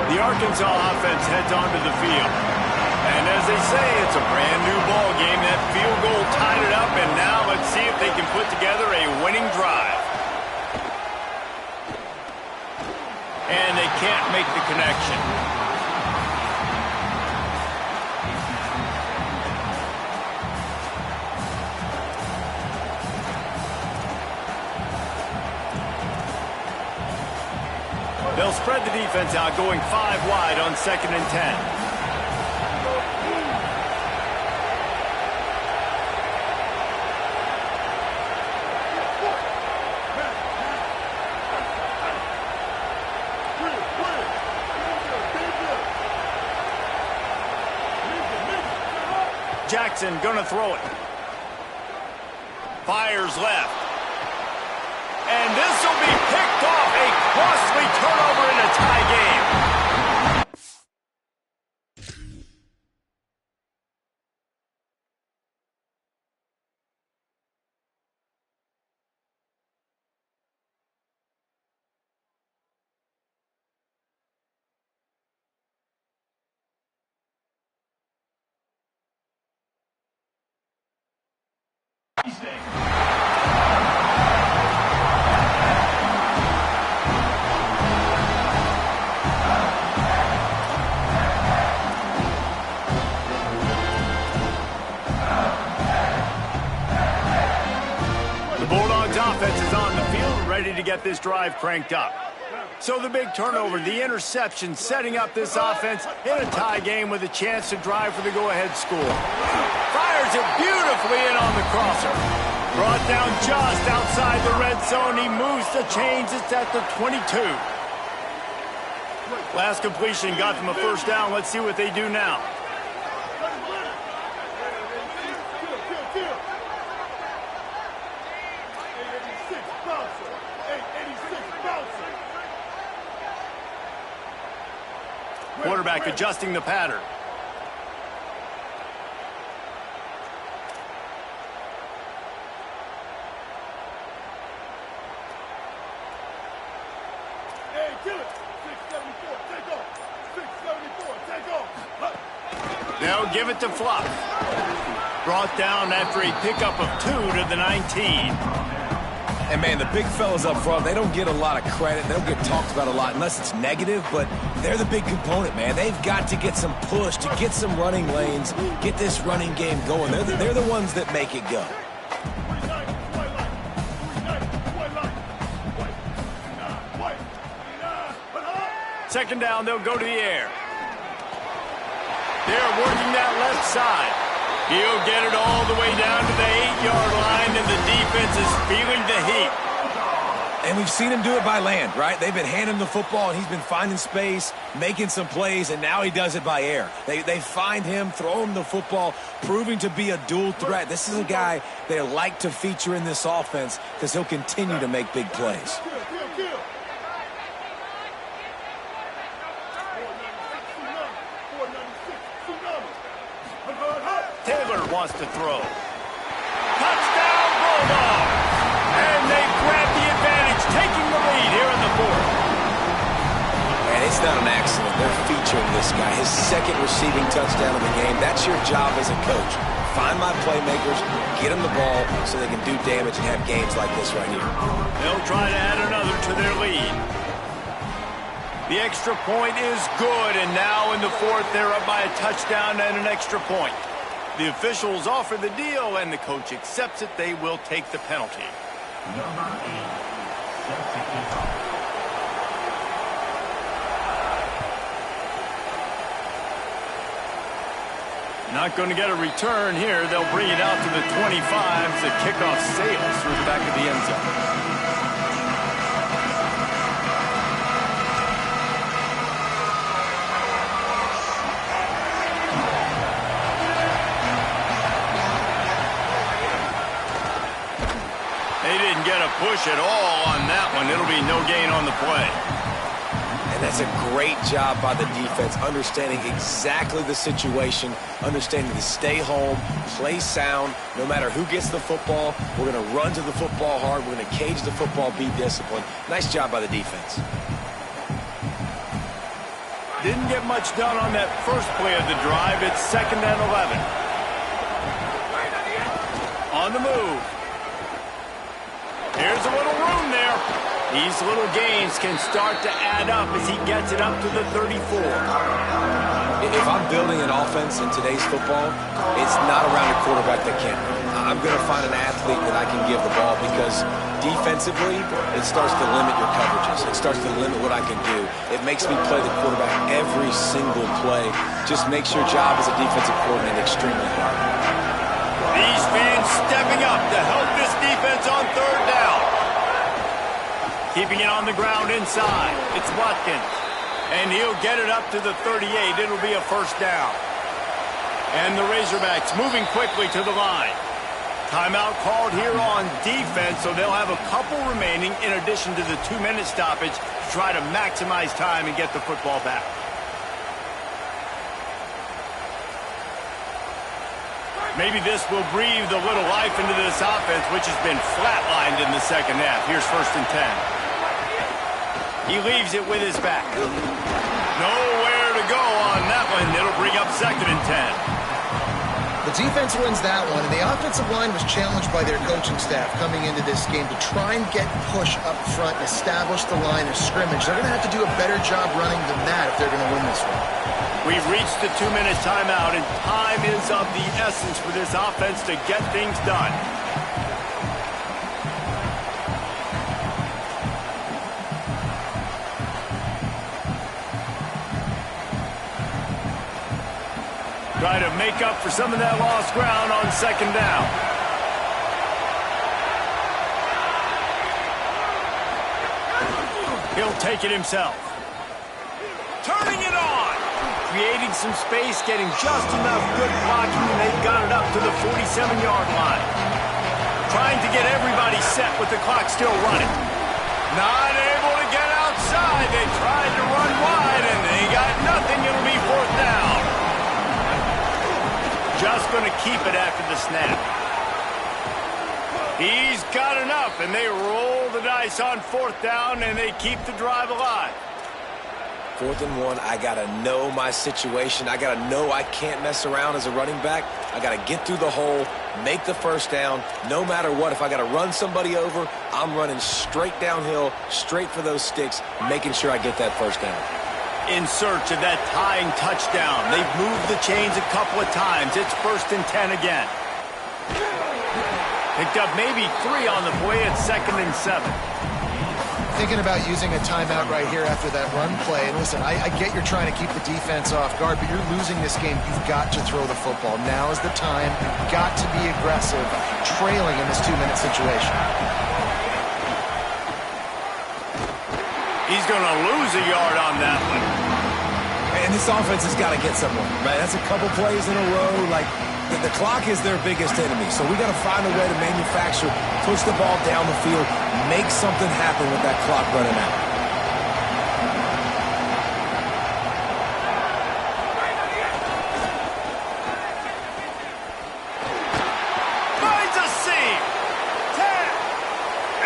The Arkansas offense heads onto the field. And as they say, it's a brand new ball game. That field goal tied it up, and now let's see if they can put together a winning drive. And they can't make the connection. They'll spread the defense out, going 5 wide on 2nd and 10. Jackson gonna throw it. Fires left. And this will be picked off. A costly turnover in a tie game. The Bulldogs offense is on the field, ready to get this drive cranked up. So the big turnover, the interception, setting up this offense in a tie game with a chance to drive for the go-ahead score. Fires it beautifully in on the crosser. Brought down just outside the red zone. He moves the chains. It's at the 22. Last completion got them a first down. Let's see what they do now. Quarterback adjusting the pattern.
Hey, kill it. 674, take off. 674, take off.
They'll give it to Fluff. Brought down after a pickup of 2 to the 19.
And, man, the big fellas up front, they don't get a lot of credit. They don't get talked about a lot unless it's negative, but they're the big component, man. They've got to get some push, to get some running lanes, get this running game going. They're the ones that make it go.
Second down, they'll go to the air. They're working that left side. He'll get it all the way down to the 8-yard line, and the defense is feeling the heat.
And we've seen him do it by land, right? They've been handing him the football, and he's been finding space, making some plays, and now he does it by air. They find him, throw him the football, proving to be a dual threat. This is a guy they like to feature in this offense because he'll continue to make big plays.
Taylor wants to throw. Touchdown, Bulldogs! And they grab the advantage, taking the lead here in the fourth.
And it's not an accident. They're featuring this guy. His second receiving touchdown of the game. That's your job as a coach. Find my playmakers, get them the ball so they can do damage and have games like this right here.
They'll try to add another to their lead. The extra point is good, and now in the fourth, they're up by a touchdown and an extra point. The officials offer the deal, and the coach accepts it. They will take the penalty. Not going to get a return here. They'll bring it out to the 25 as the kickoff sails through the back of the end zone. They didn't get a push at all on that one. It'll be no gain on the play.
And that's a great job by the defense, understanding exactly the situation, understanding to stay home, play sound. No matter who gets the football, we're going to run to the football hard. We're going to cage the football, be disciplined. Nice job by the defense.
Didn't get much done on that first play of the drive. It's 2nd and 11. On the move. Here's a little room there. These little gains can start to add up as he gets it up to the 34.
If I'm building an offense in today's football, it's not around a quarterback that can't run. I'm going to find an athlete that I can give the ball because defensively, it starts to limit your coverages. It starts to limit what I can do. It makes me play the quarterback every single play. Just makes your job as a defensive coordinator extremely hard.
These fans stepping up to help this defense on 3rd down. Keeping it on the ground inside. It's Watkins. And he'll get it up to the 38. It'll be a 1st down. And the Razorbacks moving quickly to the line. Timeout called here on defense, so they'll have a couple remaining in addition to the 2-minute stoppage to try to maximize time and get the football back. Maybe this will breathe a little life into this offense, which has been flatlined in the 2nd half. Here's 1st and 10. He leaves it with his back. Nowhere to go on that one. It'll bring up 2nd and 10.
The defense wins that one, and the offensive line was challenged by their coaching staff coming into this game to try and get push up front and establish the line of scrimmage. They're going to have to do a better job running than that if they're going to win this one.
We've reached the 2-minute timeout, and time is of the essence for this offense to get things done. Try to make up for some of that lost ground on 2nd down. He'll take it himself. Turning it on. Creating some space, getting just enough good blocking, and they've got it up to the 47-yard line. Trying to get everybody set with the clock still running. Not able to get outside. They tried to run wide, and they got nothing. It'll be 4th down. Just going to keep it after the snap. He's got enough, and they roll the dice on 4th down, and they keep the drive alive.
4th and 1, I got to know my situation. I got to know I can't mess around as a running back. I got to get through the hole, make the 1st down. No matter what, if I got to run somebody over, I'm running straight downhill, straight for those sticks, making sure I get that 1st down.
In search of that tying touchdown. They've moved the chains a couple of times. It's 1st and 10 again. Picked up maybe 3 on the play. It's 2nd and 7.
Thinking about using a timeout right here after that run play. And listen, I get you're trying to keep the defense off guard, but you're losing this game. You've got to throw the football. Now is the time. You've got to be aggressive, trailing in this 2-minute situation.
He's going to lose a yard on that one.
And this offense has got to get somewhere, right? That's a couple plays in a row. Like, the clock is their biggest enemy. So we got to find a way to manufacture, push the ball down the field, make something happen with that clock running out.
Finds a seam. 10.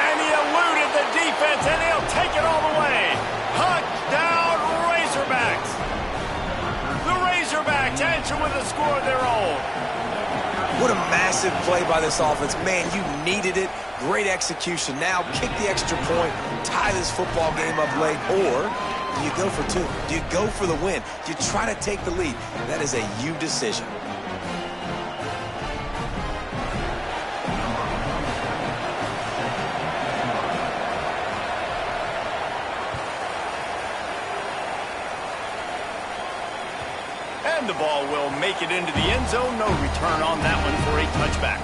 And he eluded the defense, and he'll take it all the way. Touchdown, Razorbacks. The Razorbacks answer with a score of their own.
What a massive play by this offense. Man, you needed it. Great execution. Now kick the extra point, tie this football game up late, or Do you go for two? Do you go for the win? Do you try to take the lead? That is a you decision.
And the ball will make it into the end zone. No return on that one for a touchback.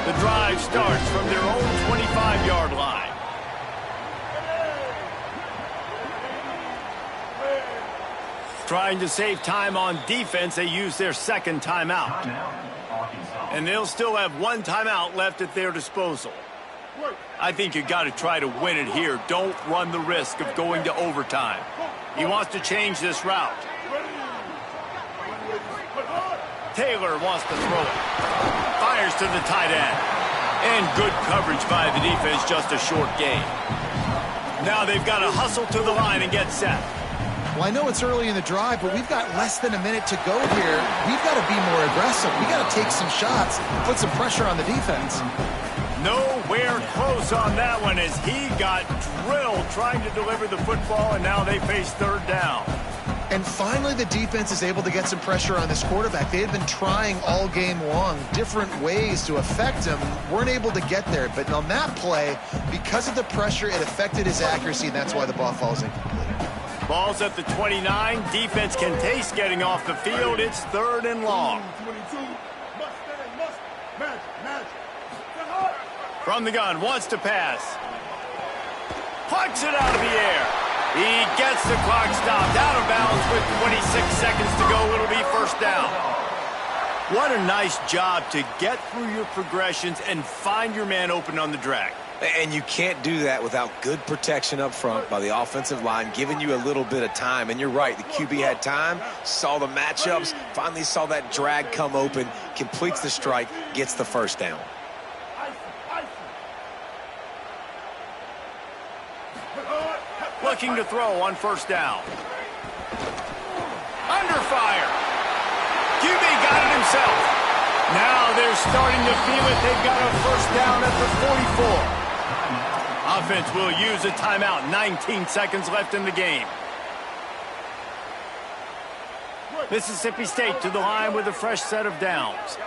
The drive starts from their own 25-yard line. Trying to save time on defense, they use their second timeout. And they'll still have one timeout left at their disposal. I think you got to try to win it here. Don't run the risk of going to overtime. He wants to change this route. Taylor wants to throw it. Fires to the tight end. And good coverage by the defense, just a short gain. Now they've got to hustle to the line and get set.
Well, I know it's early in the drive, but we've got less than a minute to go here. We've got to be more aggressive. We've got to take some shots, put some pressure on the defense.
Nowhere close on that one as he got drilled trying to deliver the football, and now they face third down.
And finally, the defense is able to get some pressure on this quarterback. They had been trying all game long different ways to affect him, weren't able to get there. But on that play, because of the pressure, it affected his accuracy, and that's why the ball falls incomplete.
Ball's at the 29. Defense can taste getting off the field. It's third and long.
22. Must match.
From the gun, wants to pass. Plucks it out of the air. He gets the clock stopped out of bounds with 26 seconds to go. It'll be first down. What a nice job to get through your progressions and find your man open on the drag.
And you can't do that without good protection up front by the offensive line, giving you a little bit of time. And you're right, the QB had time, saw the matchups, finally saw that drag come open, completes the strike, gets the first down.
Looking to throw on first down. Under fire. QB got it himself. Now they're starting to feel it. They've got a first down at the 44. Offense will use a timeout. 19 seconds left in the game. Mississippi State to the line with a fresh set of downs.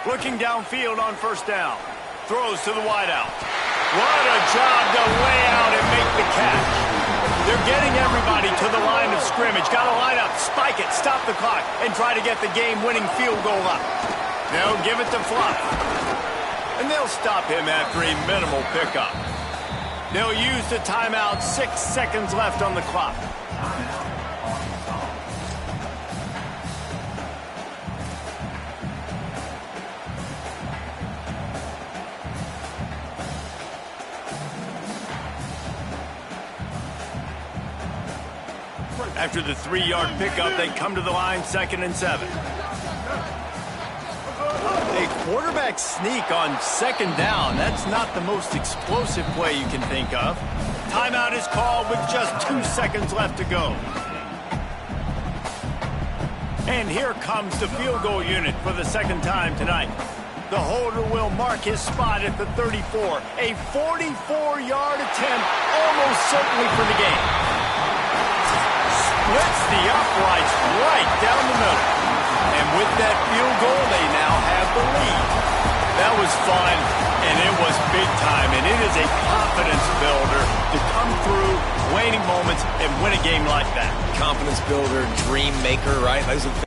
Looking downfield on first down. Throws to the wideout. What a job to lay out and make the catch. They're getting everybody to the line of scrimmage. Got to line up, spike it, stop the clock, and try to get the game-winning field goal up. They'll give it to Fluff. And they'll stop him after a minimal pickup. They'll use the timeout. 6 seconds left on the clock. After the 3-yard pickup, they come to the line, 2nd and 7. A quarterback sneak on 2nd down. That's not the most explosive play you can think of. Timeout is called with just 2 seconds left to go. And here comes the field goal unit for the second time tonight. The holder will mark his spot at the 34. A 44-yard attempt, almost certainly for the game. Splits the uprights right down the middle. And with that field goal, they now have the lead. That was fun, and it was big time. And it is a confidence builder to come through waning moments and win a game like that.
Confidence builder, dream maker, right? Those are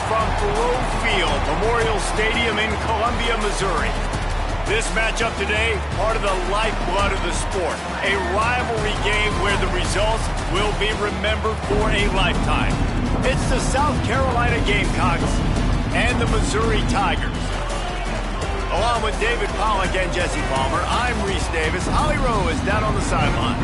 from Thoreau Field, Memorial Stadium in Columbia, Missouri. This matchup today, part of the lifeblood of the sport. A rivalry game where the results will be remembered for a lifetime. It's the South Carolina Gamecocks and the Missouri Tigers. Along with David Pollack and Jesse Palmer, I'm Reese Davis. Holly Rowe is down on the sideline.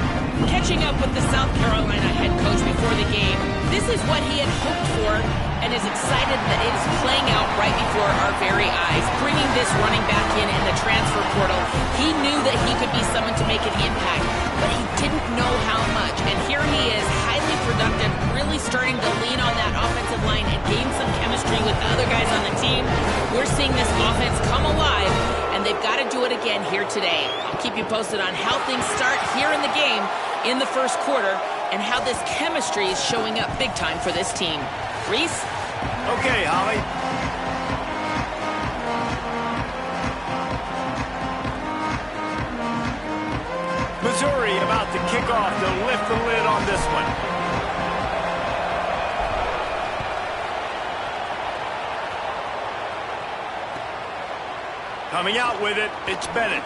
Catching up with the South Carolina head coach before the game, this is what he had hoped for and is excited that it is playing out right before our very eyes. Bringing this running back in the transfer portal, he knew that he could be someone to make an impact, but he didn't know how much. And here he is, highly productive, really starting to lean on that offensive line and gain some chemistry with the other guys on the team. We're seeing this offense come alive, and they've got to do it again here today. I'll keep you posted on how things start here in the game in the first quarter and how this chemistry is showing up big time for this team. Reese?
Okay, Holly. Missouri about to kick off to lift the lid on this one. Coming out with it, it's Bennett.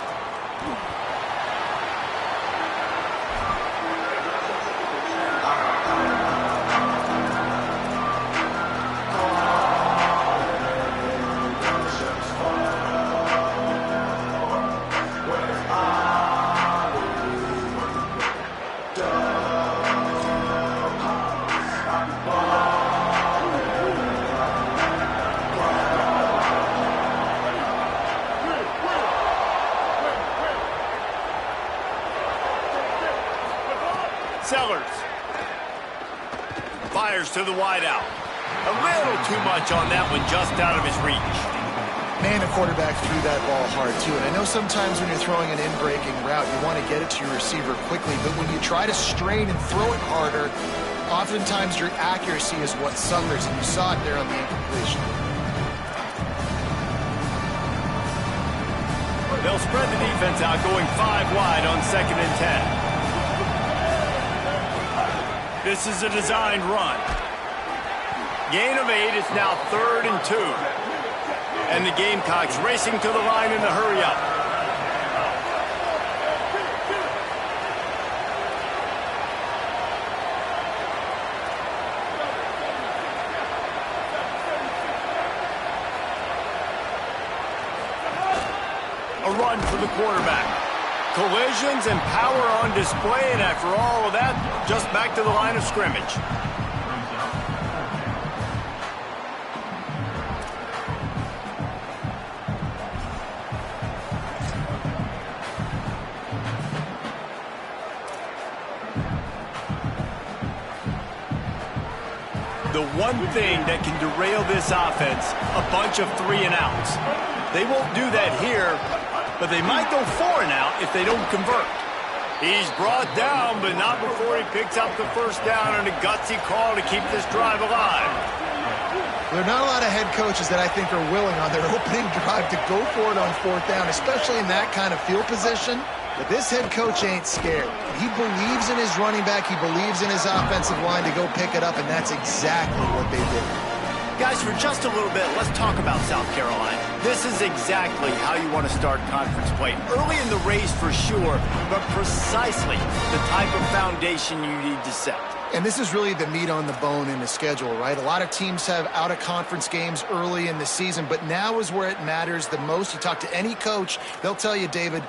Sellers fires to the wideout. A little too much on that one, just out of his reach.
Man, the quarterback threw that ball hard, too. And I know sometimes when you're throwing an in-breaking route, you want to get it to your receiver quickly. But when you try to strain and throw it harder, oftentimes your accuracy is what suffers. And you saw it there on the incompletion.
They'll spread the defense out, going 5 wide on 2nd and 10. This is a designed run. Gain of 8, it's now 3rd and 2. And the Gamecocks racing to the line in the hurry up. A run for the quarterback. Collisions and power on display, and after all of that, just back to the line of scrimmage. The one thing that can derail this offense, a bunch of 3 and outs. They won't do that here, but they might go 4 and out if they don't convert. He's brought down, but not before he picks up the first down and a gutsy call to keep this drive alive.
There are not a lot of head coaches that I think are willing on their opening drive to go for it on 4th down, especially in that kind of field position. But this head coach ain't scared. He believes in his running back. He believes in his offensive line to go pick it up, and that's exactly what they did.
Guys, for just a little bit, let's talk about South Carolina. This is exactly how you want to start conference play. Early in the race for sure, but precisely the type of foundation you need to set.
And this is really the meat on the bone in the schedule, right? A lot of teams have out-of-conference games early in the season, but now is where it matters the most. You talk to any coach, they'll tell you, David,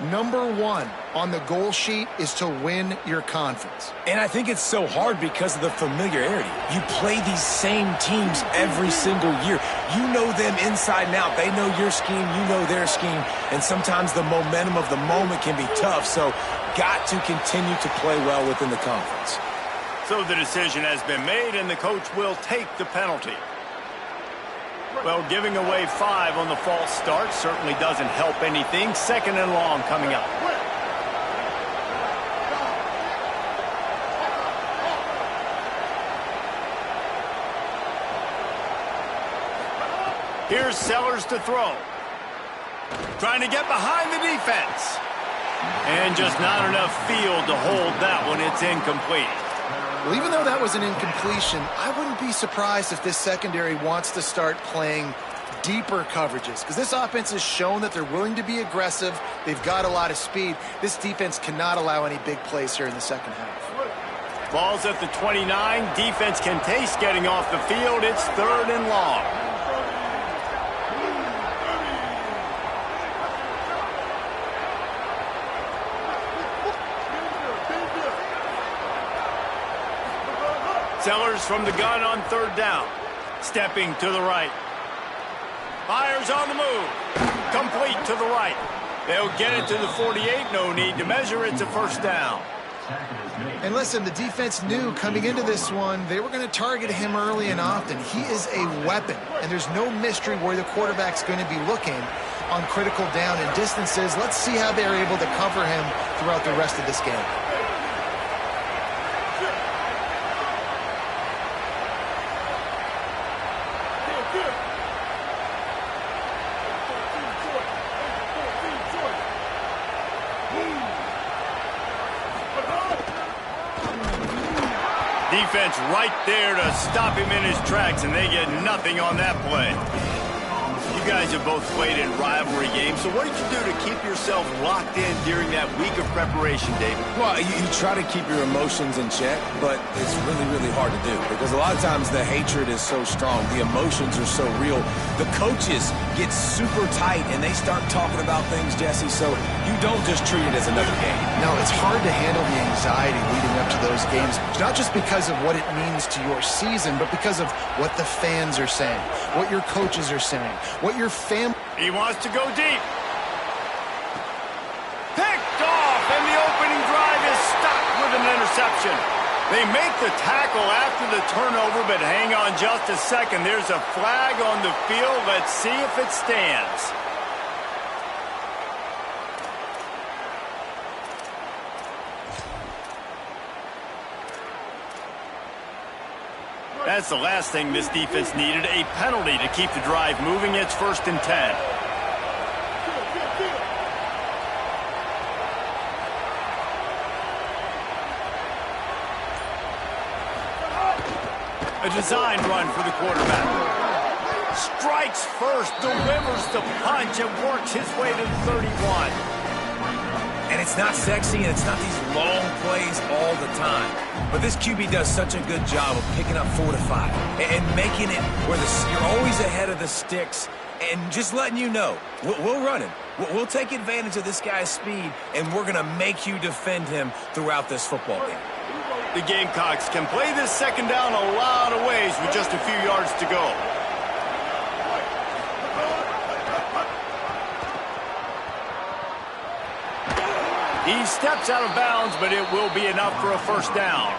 number 1 on the goal sheet is to win your conference.
And I think it's so hard because of the familiarity. You play these same teams every single year. You know them inside and out. They know your scheme, you know their scheme, and sometimes the momentum of the moment can be tough, so got to continue to play well within the conference.
So the decision has been made, and the coach will take the penalty. Well, giving away 5 on the false start certainly doesn't help anything. 2nd and long coming up. Here's Sellers to throw. Trying to get behind the defense. And just not enough field to hold that one. It's incomplete.
Well, even though that was an incompletion, I wouldn't be surprised if this secondary wants to start playing deeper coverages, because this offense has shown that they're willing to be aggressive. They've got a lot of speed. This defense cannot allow any big plays here in the second half.
Ball's at the 29. Defense can taste getting off the field. It's 3rd and long. Sellers from the gun on 3rd down. Stepping to the right. Fires on the move. Complete to the right. They'll get it to the 48. No need to measure. It's a 1st down.
And listen, the defense knew coming into this one, they were going to target him early and often. He is a weapon, and there's no mystery where the quarterback's going to be looking on critical down and distances. Let's see how they're able to cover him throughout the rest of this game.
Defense right there to stop him in his tracks, and they get nothing on that play. You guys have both played in rivalry games, so what did you do to keep yourself locked in during that week of preparation, David?
Well, you try to keep your emotions in check, but it's really, really hard to do because a lot of times the hatred is so strong. The emotions are so real. The coaches get super tight, and they start talking about things, Jesse, so you don't just treat it as another game.
No, it's hard to handle the anxiety leading up to those games, not just because of what it means to your season, but because of what the fans are saying, what your coaches are saying, what your family...
He wants to go deep. Picked off, and the opening drive is stopped with an interception. They make the tackle after the turnover, but hang on just a second. There's a flag on the field. Let's see if it stands. That's the last thing this defense needed, a penalty to keep the drive moving. It's 1st and 10. A design run for the quarterback. Strikes first, delivers the punch, and works his way to the 31.
And it's not sexy, and it's not these long plays all the time. But this QB does such a good job of picking up 4 to 5 and making it where you're always ahead of the sticks and just letting you know, we'll run him. We'll take advantage of this guy's speed, and we're going to make you defend him throughout this football game.
The Gamecocks can play this 2nd down a lot of ways with just a few yards to go. He steps out of bounds, but it will be enough for a 1st down.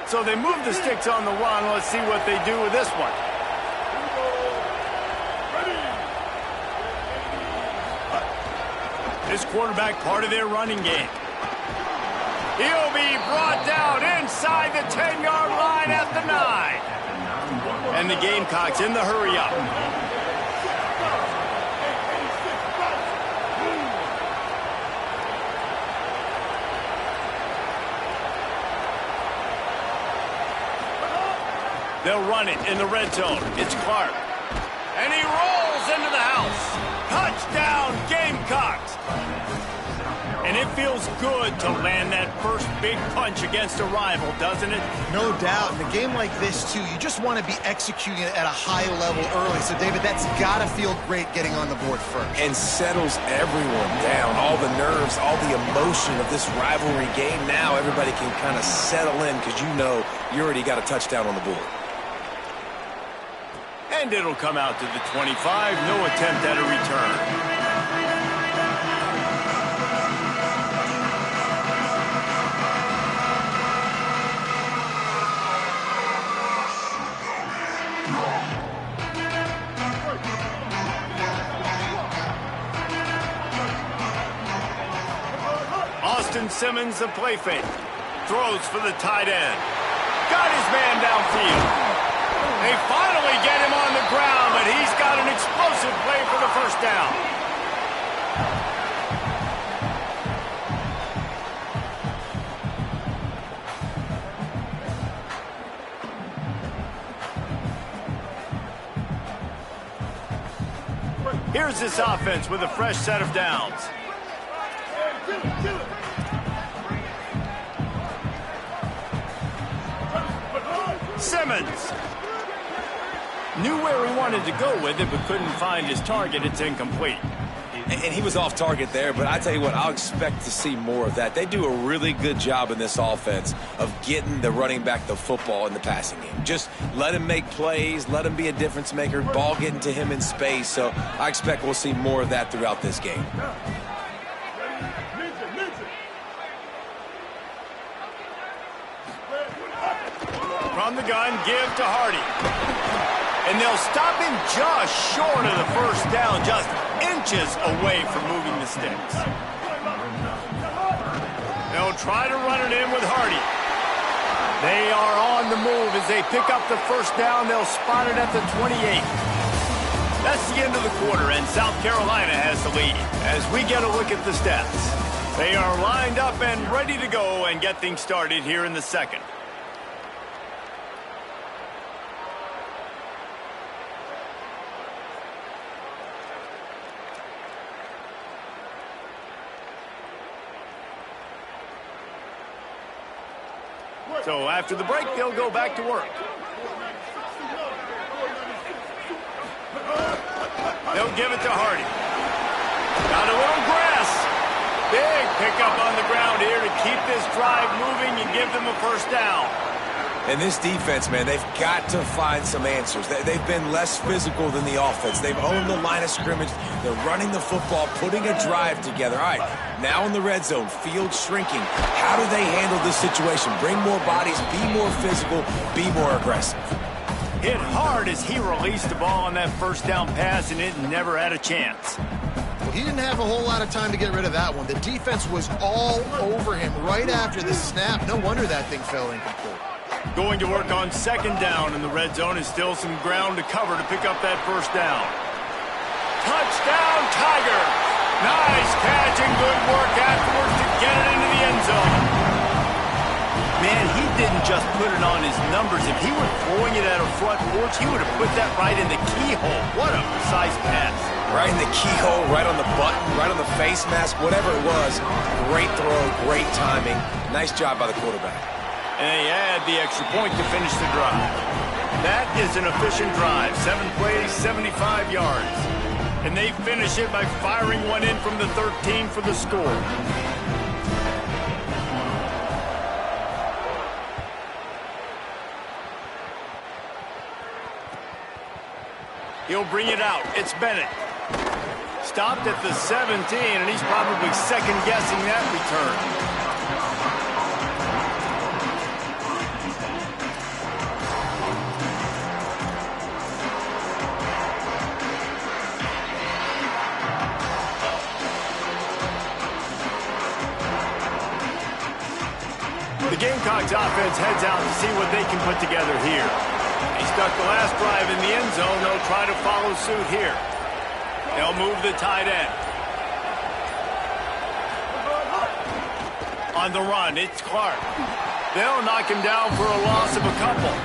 So they move the sticks on the run. Let's see what they do with this one. This quarterback part of their running game. He'll be brought down inside the 10-yard line at the 9. And the Gamecocks in the hurry up. They'll run it in the red zone. It's Clark. And he rolls into the house. Touchdown, Gamecocks. And it feels good to land that first big punch against a rival, doesn't it?
No doubt. In a game like this, too, you just want to be executing it at a high level early. So, David, that's got to feel great getting on the board first.
And settles everyone down. All the nerves, all the emotion of this rivalry game. Now everybody can kind of settle in because you know you already got a touchdown on the board.
And it'll come out to the 25. No attempt at a return. Jefferson Simmons the play fake. Throws for the tight end. Got his man downfield. They finally get him on the ground, but he's got an explosive play for the first down. Here's this offense with a fresh set of downs. Simmons knew where he wanted to go with it, but couldn't find his target. It's incomplete.
And he was off target there, but I tell you what, I'll expect to see more of that. They do a really good job in this offense of getting the running back the football in the passing game. Just let him make plays, let him be a difference maker, ball getting to him in space. So I expect we'll see more of that throughout this game.
From the gun, give to Hardy. And they'll stop him just short of the first down, just inches away from moving the sticks. They'll try to run it in with Hardy. They are on the move as they pick up the first down. They'll spot it at the 28. That's the end of the quarter, and South Carolina has the lead. As we get a look at the stats, they are lined up and ready to go and get things started here in the second. So after the break, they'll go back to work. They'll give it to Hardy. Got a little grass. Big pickup on the ground here to keep this drive moving and give them a first down.
And this defense, man, they've got to find some answers. They've been less physical than the offense. They've owned the line of scrimmage. They're running the football, putting a drive together. All right, now in the red zone, field shrinking. How do they handle this situation? Bring more bodies, be more physical, be more aggressive.
Hit hard as he released the ball on that first down pass, and it never had a chance.
Well, he didn't have a whole lot of time to get rid of that one. The defense was all over him right after the snap. No wonder that thing fell incomplete.
Going to work on second down in the red zone is still some ground to cover to pick up that first down. Touchdown, Tigers! Nice catch and good work afterwards to get it into the end zone. Man, he didn't just put it on his numbers. If he were throwing it at a front porch, he would have put that right in the keyhole. What a precise pass.
Right in the keyhole, right on the button, right on the face mask, whatever it was. Great throw, great timing. Nice job by the quarterback.
And they add the extra point to finish the drive. That is an efficient drive. 7 plays, 75 yards. And they finish it by firing one in from the 13 for the score. He'll bring it out. It's Bennett. Stopped at the 17, and he's probably second-guessing that return. The Gamecocks offense heads out to see what they can put together here. They stuck the last drive in the end zone. They'll try to follow suit here. They'll move the tight end. On the run, it's Clark. They'll knock him down for a loss of a couple.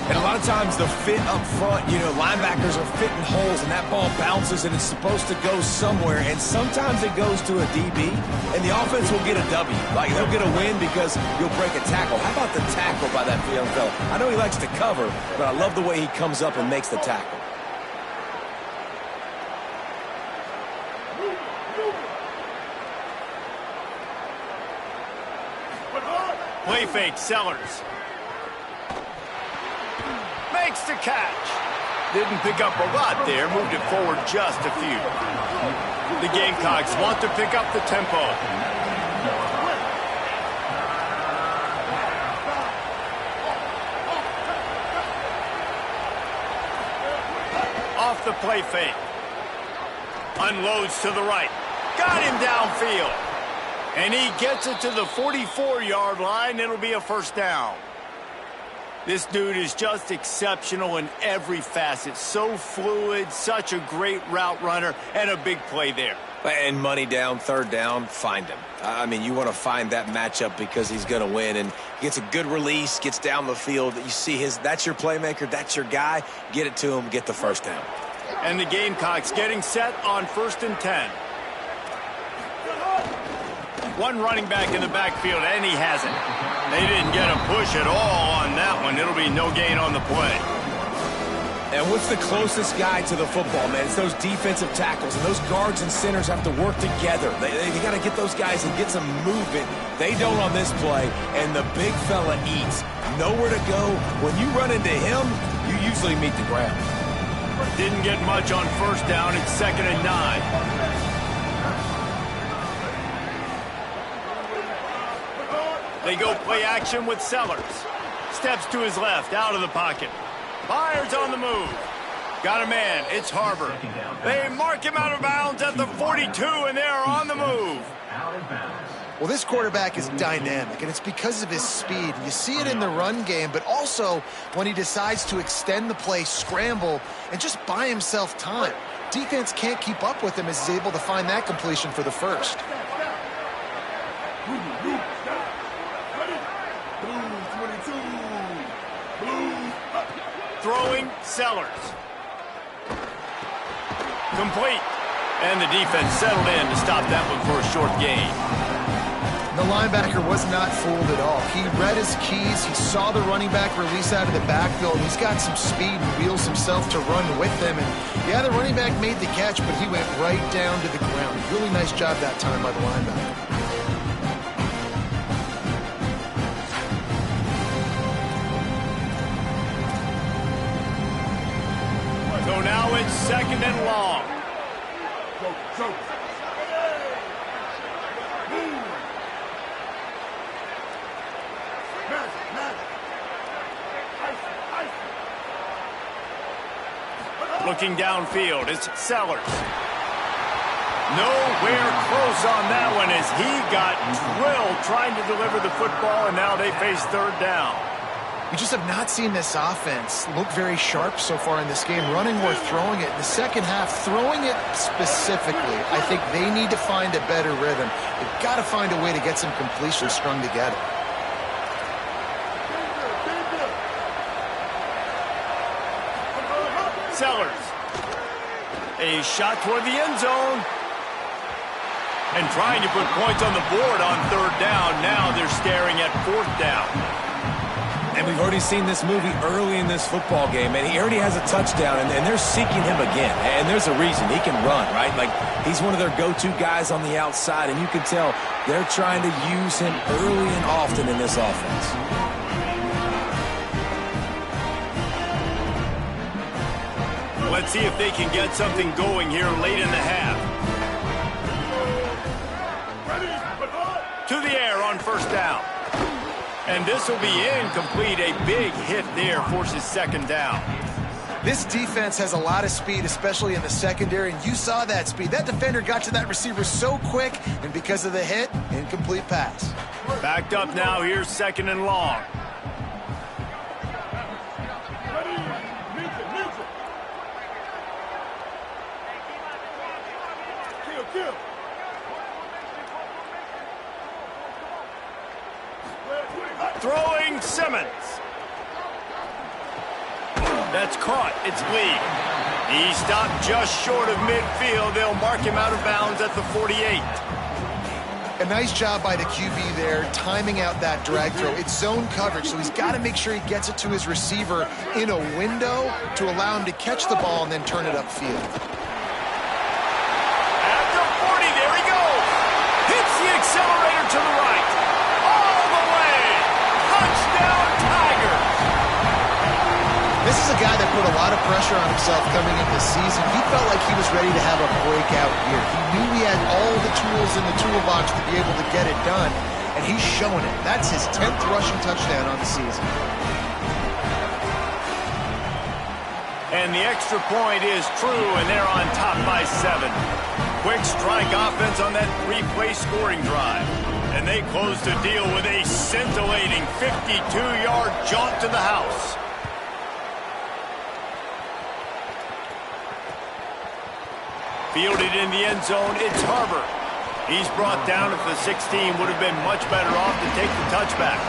And a lot of times the fit up front, you know, linebackers are fitting holes and that ball bounces and it's supposed to go somewhere. And sometimes it goes to a DB and the offense will get a W. Like they'll get a win because you'll break a tackle. How about the tackle by that young fella? I know he likes to cover, but I love the way he comes up and makes the tackle.
Play fake, Sellers. Makes the catch. Didn't pick up a lot there, moved it forward just a few. The Gamecocks want to pick up the tempo. Off the play fake. Unloads to the right. Got him downfield. And he gets it to the 44-yard line. It'll be a first down. This dude is just exceptional in every facet. So fluid, such a great route runner, and a big play there.
And money down, third down, find him. I mean, you want to find that matchup because he's going to win. And he gets a good release, gets down the field. You see that's your playmaker, that's your guy. Get it to him, get the first down.
And the Gamecocks getting set on 1st and 10. One running back in the backfield, and he has it. They didn't get a push at all on that one. It'll be no gain on the play.
And what's the closest guy to the football, man? It's those defensive tackles, and those guards and centers have to work together. They got to get those guys and get some movement. They don't on this play, and the big fella eats. Nowhere to go. When you run into him, you usually meet the ground.
Didn't get much on first down. It's 2nd and 9. They go play action with Sellers. Steps to his left, out of the pocket. Fires on the move. Got a man. It's Harbor. They mark him out of bounds at the 42, and they're on the move.
Well, this quarterback is dynamic, and it's because of his speed. You see it in the run game, but also when he decides to extend the play, scramble, and just buy himself time. Defense can't keep up with him as he's able to find that completion for the first.
Throwing Sellers. Complete. And the defense settled in to stop that one for a short gain.
The linebacker was not fooled at all. He read his keys. He saw the running back release out of the backfield. He's got some speed and wheels himself to run with them. And yeah, the running back made the catch, but he went right down to the ground. Really nice job that time by the linebacker.
So now it's 2nd and long. Looking downfield, it's Sellers. Nowhere close on that one as he got drilled trying to deliver the football, and now they face 3rd down.
We just have not seen this offense look very sharp so far in this game, running or throwing it. In the second half, throwing it specifically, I think they need to find a better rhythm. They've got to find a way to get some completions strung together.
Sellers. A shot toward the end zone. And trying to put points on the board on 3rd down. Now they're staring at 4th down.
And we've already seen this movie early in this football game, and he already has a touchdown, and they're seeking him again. And there's a reason. He can run, right? Like, he's one of their go-to guys on the outside, and you can tell they're trying to use him early and often in this offense.
Let's see if they can get something going here late in the half. To the air on 1st down. And this will be incomplete. A big hit there forces 2nd down.
This defense has a lot of speed, especially in the secondary, and you saw that speed. That defender got to that receiver so quick, and because of the hit, incomplete pass.
Backed up now. Here's 2nd and long. Throwing Simmons. That's caught. It's Lee. He stopped just short of midfield. They'll mark him out of bounds at the 48.
A nice job by the QB there, timing out that drag throw. It's zone coverage, so he's got to make sure he gets it to his receiver in a window to allow him to catch the ball and then turn it upfield.
At the 40, there he goes. Hits the accelerator to the right. All the way. Touchdown, Tigers.
This is a guy that put a lot of pressure on himself coming into the season. He felt like he was ready to have a breakout year. He knew he had all the tools in the toolbox to be able to get it done, and he's showing it. That's his 10th rushing touchdown on the season.
And the extra point is true, and they're on top by 7. Quick strike offense on that 3-play scoring drive. And they close the deal with a scintillating 52-yard jaunt to the house. Fielded in the end zone, it's Harbor. He's brought down at the 16. Would have been much better off to take the touchback.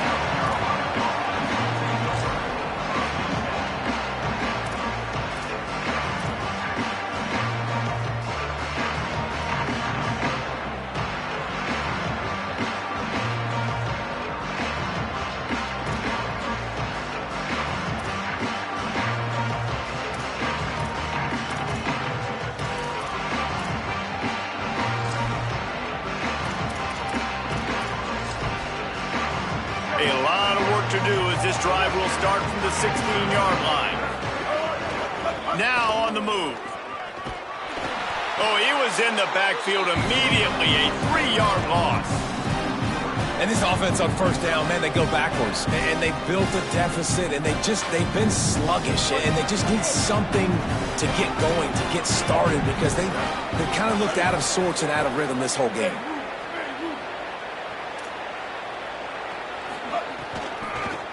A lot of work to do as this drive will start from the 16-yard line. Now on the move. Oh, he was in the backfield immediately. A 3-yard loss.
And this offense on first down, man, they go backwards. And they built a deficit, and they've been sluggish. And they just need something to get going, to get started, because they kind of looked out of sorts and out of rhythm this whole game.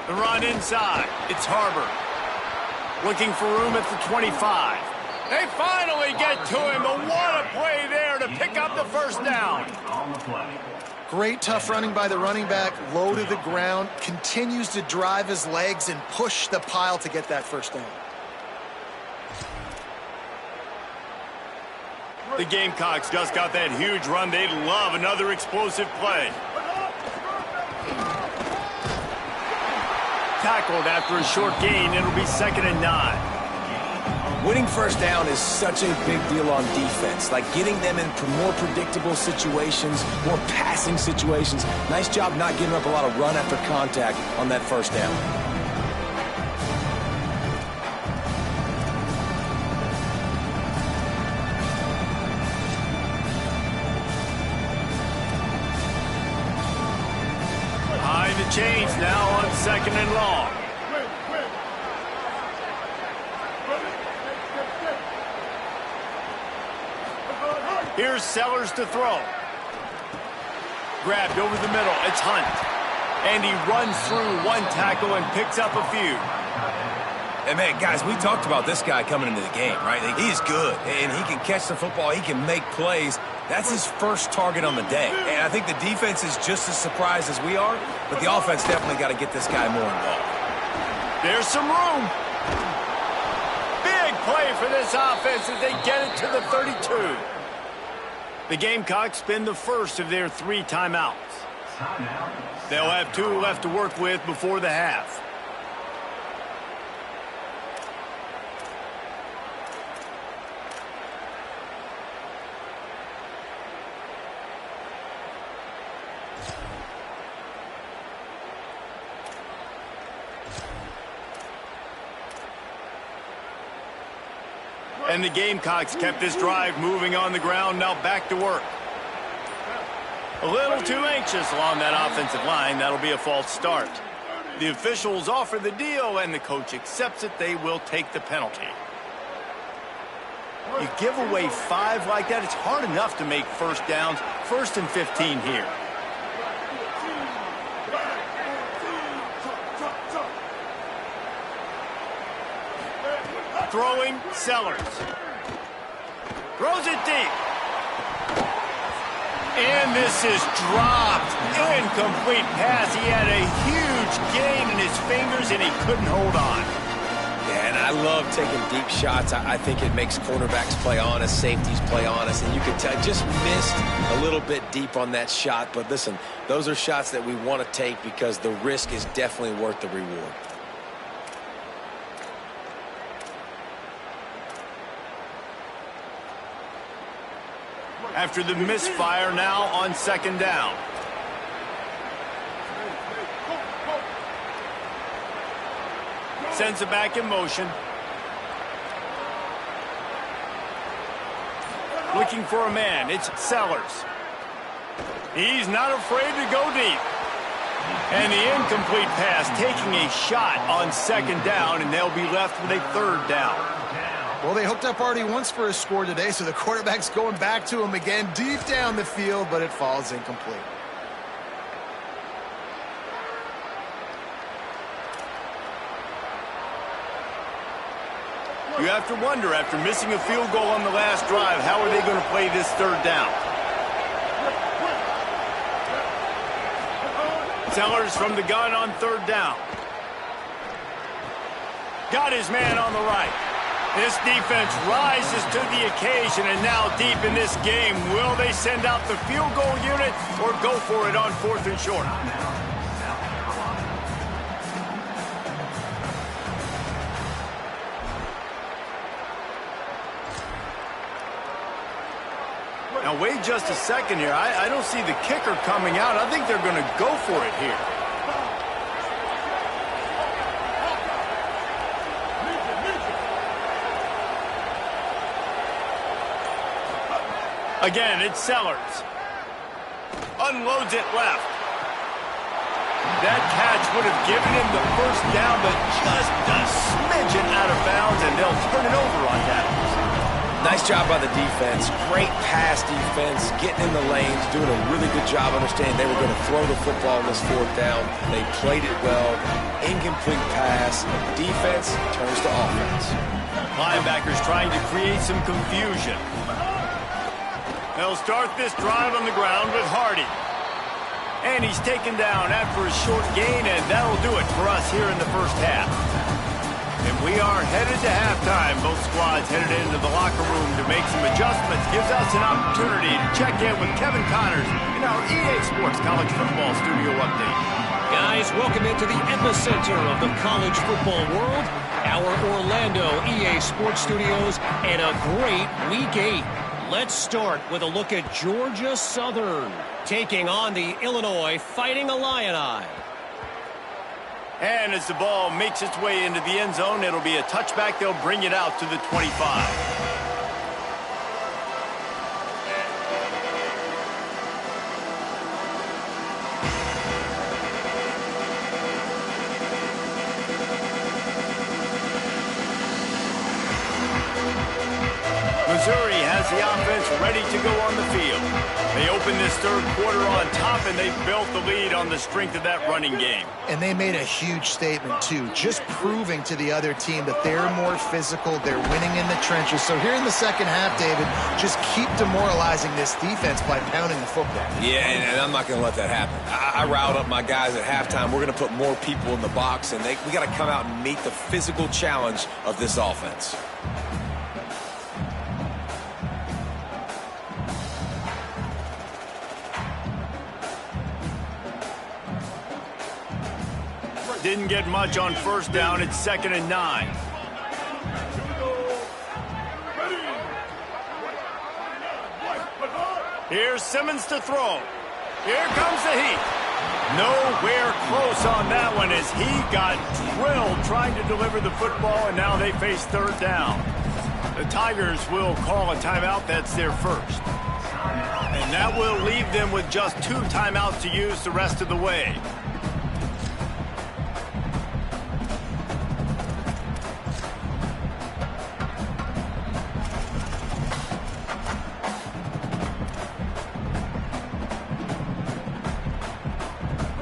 The run inside. It's Harbor. Looking for room at the 25. They finally get to him, but what a play there to pick up the first down.
Great tough running by the running back, low to the ground, continues to drive his legs and push the pile to get that first down.
The Gamecocks just got that huge run. They'd love another explosive play. Tackled after a short gain. It'll be 2nd and 9.
Winning first down is such a big deal on defense. Like getting them into more predictable situations, more passing situations. Nice job not giving up a lot of run after contact on that first down.
Change now on 2nd and long. Here's Sellers to throw. Grabbed over the middle. It's Hunt. And he runs through one tackle and picks up a few.
And, man, guys, we talked about this guy coming into the game, right? He's good, and he can catch the football. He can make plays. That's his first target on the day. And I think the defense is just as surprised as we are, but the offense definitely got to get this guy more involved.
There's some room. Big play for this offense as they get it to the 32. The Gamecocks spend the first of their 3 timeouts. They'll have 2 left to work with before the half. And the Gamecocks kept this drive moving on the ground, now back to work. A little too anxious along that offensive line. That'll be a false start. The officials offer the deal, and the coach accepts it. They will take the penalty. You give away 5 like that, it's hard enough to make first downs. 1st and 15 here. Throwing, Sellers. Throws it deep. And this is dropped. Incomplete pass. He had a huge gain in his fingers, and he couldn't hold on.
Yeah, and I love taking deep shots. I think it makes cornerbacks play honest, safeties play honest, and you can tell just missed a little bit deep on that shot. But listen, those are shots that we want to take because the risk is definitely worth the reward.
After the misfire, now on 2nd down. Sends it back in motion. Looking for a man. It's Sellers. He's not afraid to go deep. And the incomplete pass, taking a shot on 2nd down, and they'll be left with a 3rd down.
Well, they hooked up already once for a score today, so the quarterback's going back to him again deep down the field, but it falls incomplete.
You have to wonder, after missing a field goal on the last drive, how are they going to play this third down? Sellers from the gun on third down. Got his man on the right. This defense rises to the occasion, and now deep in this game, will they send out the field goal unit or go for it on 4th and short? Now, wait just a second here. I don't see the kicker coming out. I think they're going to go for it here. Again, it's Sellers. Unloads it left. That catch would have given him the first down, but just a smidgen out of bounds, and they'll turn it over on that.
Nice job by the defense. Great pass defense, getting in the lanes, doing a really good job understanding they were going to throw the football on this 4th down. They played it well. Incomplete pass. Defense turns to offense.
Linebackers trying to create some confusion. They'll start this drive on the ground with Hardy. And he's taken down after a short gain, and that'll do it for us here in the first half. And we are headed to halftime. Both squads headed into the locker room to make some adjustments. Gives us an opportunity to check in with Kevin Connors in our EA Sports College Football Studio Update.
Guys, welcome into the epicenter of the college football world, our Orlando EA Sports Studios, and a great Week 8. Let's start with a look at Georgia Southern taking on the Illinois Fighting Illini.
And as the ball makes its way into the end zone, it'll be a touchback. They'll bring it out to the 25. Missouri has the offense ready to go on the field. They opened this third quarter on top, and they built the lead on the strength of that running game.
And they made a huge statement, too, just proving to the other team that they're more physical, they're winning in the trenches. So here in the second half, David, just keep demoralizing this defense by pounding the football.
Yeah, and I'm not going to let that happen. I riled up my guys at halftime. We're going to put more people in the box, and we got to come out and meet the physical challenge of this offense.
Didn't get much on first down. It's 2nd and 9. Here's Simmons to throw. Here comes the heat. Nowhere close on that one as he got drilled trying to deliver the football, and now they face third down. The Tigers will call a timeout. That's their first. And that will leave them with just 2 timeouts to use the rest of the way.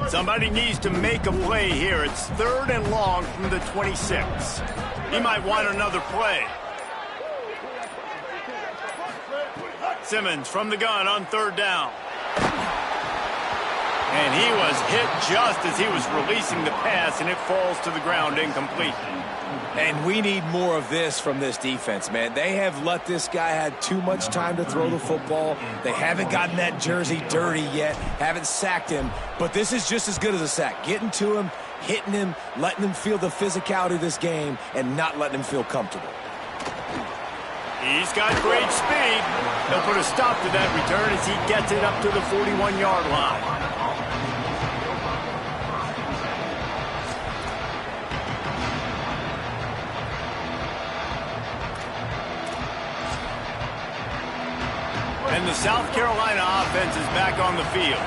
Somebody needs to make a play here. It's 3rd and long from the 26. He might want another play. Simmons from the gun on 3rd down. And he was hit just as he was releasing the pass, and it falls to the ground incomplete.
And we need more of this from this defense, man. They have let this guy have too much time to throw the football. They haven't gotten that jersey dirty yet, haven't sacked him. But this is just as good as a sack. Getting to him, hitting him, letting him feel the physicality of this game, and not letting him feel comfortable.
He's got great speed. They'll put a stop to that return as he gets it up to the 41-yard line. And the South Carolina offense is back on the field.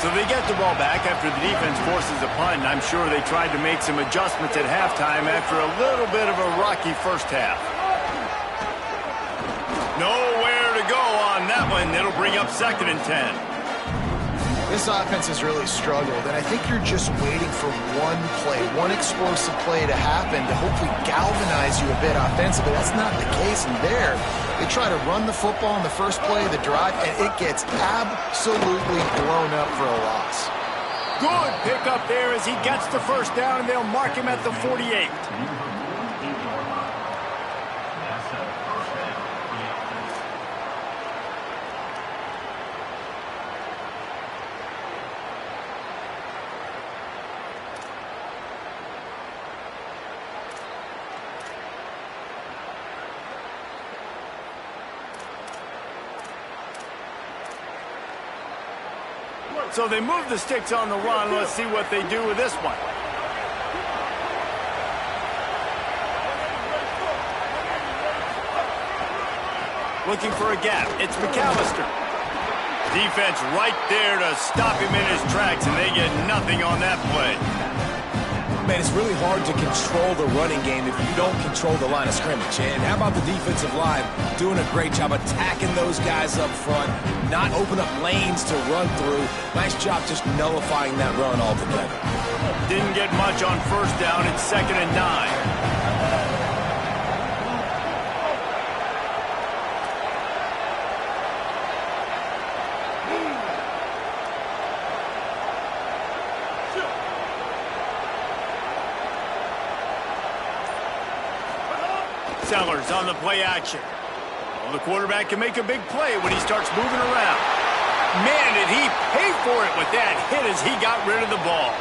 So they get the ball back after the defense forces a punt. I'm sure they tried to make some adjustments at halftime after a little bit of a rocky first half. Nowhere to go on that one. It'll bring up 2nd and 10.
This offense has really struggled, and I think you're just waiting for one play, one explosive play to happen to hopefully galvanize you a bit offensively. That's not the case in there. They try to run the football in the first play of the drive, and it gets absolutely blown up for a loss.
Good pickup there as he gets the first down, and they'll mark him at the 48. So they move the sticks on the run. Let's see what they do with this one. Looking for a gap. It's McAllister. Defense right there to stop him in his tracks, and they get nothing on that play.
Man, it's really hard to control the running game if you don't control the line of scrimmage. And how about the defensive line doing a great job attacking those guys up front, not open up lanes to run through. Nice job just nullifying that run altogether.
Didn't get much on first down. It's 2nd and 9. Sellers on the play action. Well, the quarterback can make a big play when he starts moving around. Man, did he pay for it with that hit as he got rid of the ball.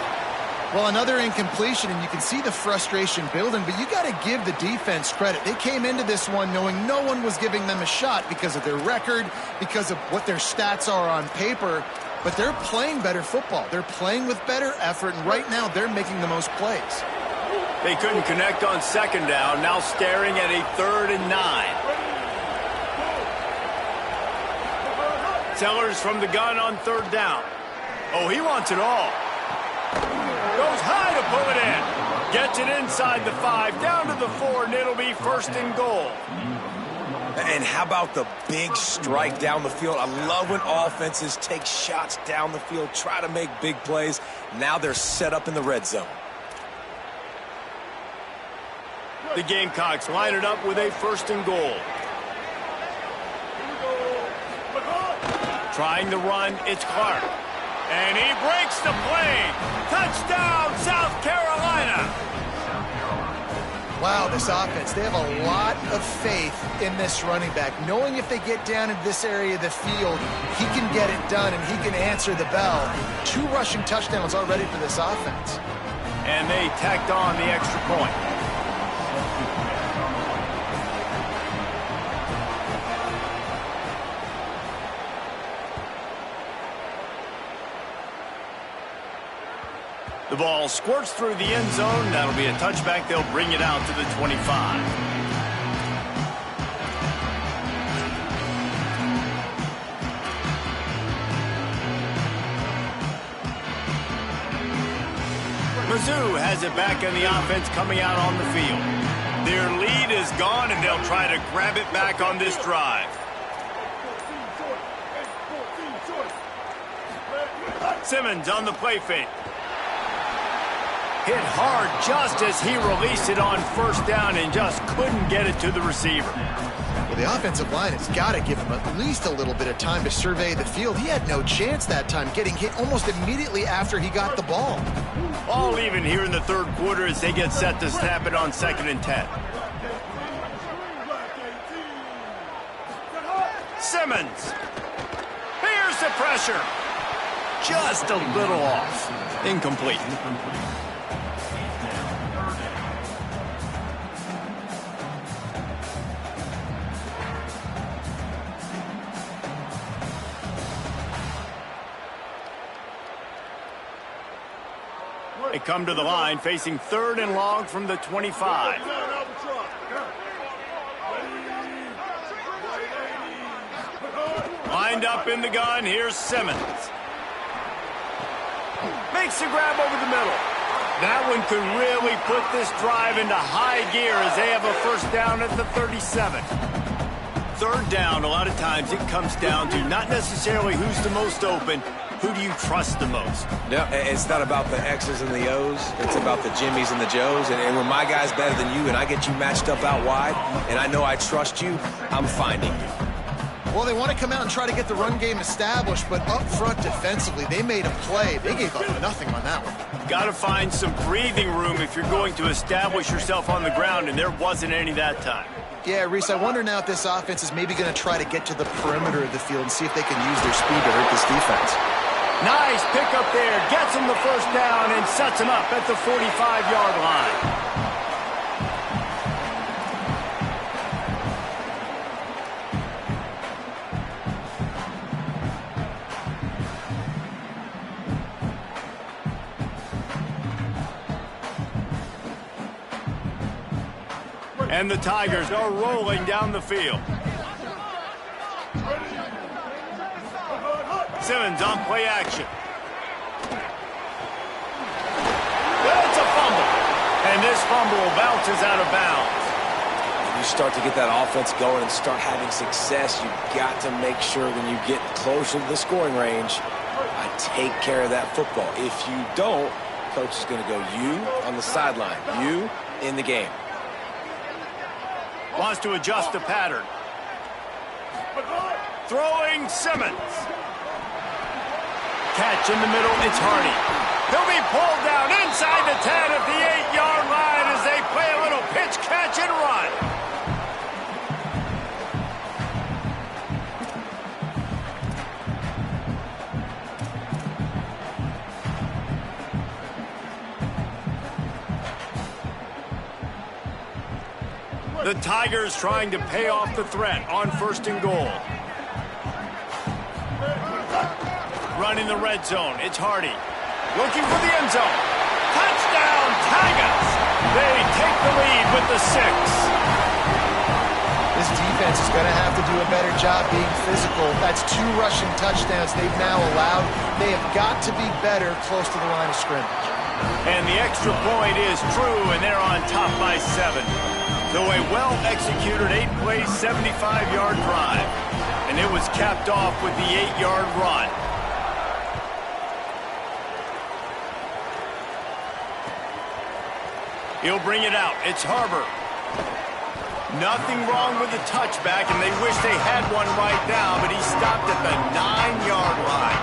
Well, another incompletion, and you can see the frustration building, but you got to give the defense credit. They came into this one knowing no one was giving them a shot because of their record, because of what their stats are on paper, but they're playing better football. They're playing with better effort, and right now they're making the most plays.
They couldn't connect on 2nd down, now staring at a 3rd and 9. Sellers from the gun on 3rd down. Oh, he wants it all. Goes high to pull it in. Gets it inside the 5, down to the 4, and it'll be 1st and goal.
And how about the big strike down the field? I love when offenses take shots down the field, try to make big plays. Now they're set up in the red zone.
The Gamecocks line it up with a 1st and goal. Trying the run, it's Clark. And he breaks the play. Touchdown, South Carolina.
Wow, this offense, they have a lot of faith in this running back, knowing if they get down in this area of the field, he can get it done and he can answer the bell. 2 rushing touchdowns already for this offense.
And they tacked on the extra point. The ball squirts through the end zone. That'll be a touchback. They'll bring it out to the 25. Mizzou has it back in the offense coming out on the field. Their lead is gone, and they'll try to grab it back on this drive. Simmons on the play fake. Hit hard just as he released it on 1st down and just couldn't get it to the receiver.
Well, the offensive line has got to give him at least a little bit of time to survey the field. He had no chance that time, getting hit almost immediately after he got the ball.
All even here in the 3rd quarter as they get set to snap it on 2nd and 10. Simmons. Here's the pressure. Just a little off. Incomplete. They come to the line facing 3rd and long from the 25. Lined up in the gun, here's Simmons. Makes the grab over the middle. That one could really put this drive into high gear as they have a 1st down at the 37. 3rd down, a lot of times it comes down to not necessarily who's the most open. Who do you trust the most?
No, it's not about the X's and the O's. It's about the Jimmys and the Joes. And when my guy's better than you and I get you matched up out wide and I know I trust you, I'm finding you.
Well, they want to come out and try to get the run game established, but up front defensively, they made a play. They gave up nothing on that one.
Got to find some breathing room if you're going to establish yourself on the ground, and there wasn't any that time.
Yeah, Reese, I wonder now if this offense is maybe going to try to get to the perimeter of the field and see if they can use their speed to hurt this defense.
Nice pick up there. Gets him the first down and sets him up at the 45-yard line. And the Tigers are rolling down the field. Simmons on play action. It's a fumble. And this fumble bounces out of bounds.
When you start to get that offense going and start having success, you've got to make sure when you get closer to the scoring range, I take care of that football. If you don't, coach is going to go you on the sideline, you in the game.
Wants to adjust the pattern. Throwing Simmons. Catch in the middle, it's Hardy. He'll be pulled down inside the 10 at the 8-yard line as they play a little pitch, catch, and run. The Tigers trying to pay off the threat on 1st and goal. Running the red zone, it's Hardy. Looking for the end zone. Touchdown, Tigers! They take the lead with the 6.
This defense is going to have to do a better job being physical. That's 2 rushing touchdowns they've now allowed. They have got to be better close to the line of scrimmage.
And the extra point is true, and they're on top by 7. So a well-executed 8-play, 75-yard drive. And it was capped off with the 8-yard run. He'll bring it out. It's Harbor. Nothing wrong with the touchback, and they wish they had one right now, but he stopped at the 9-yard line.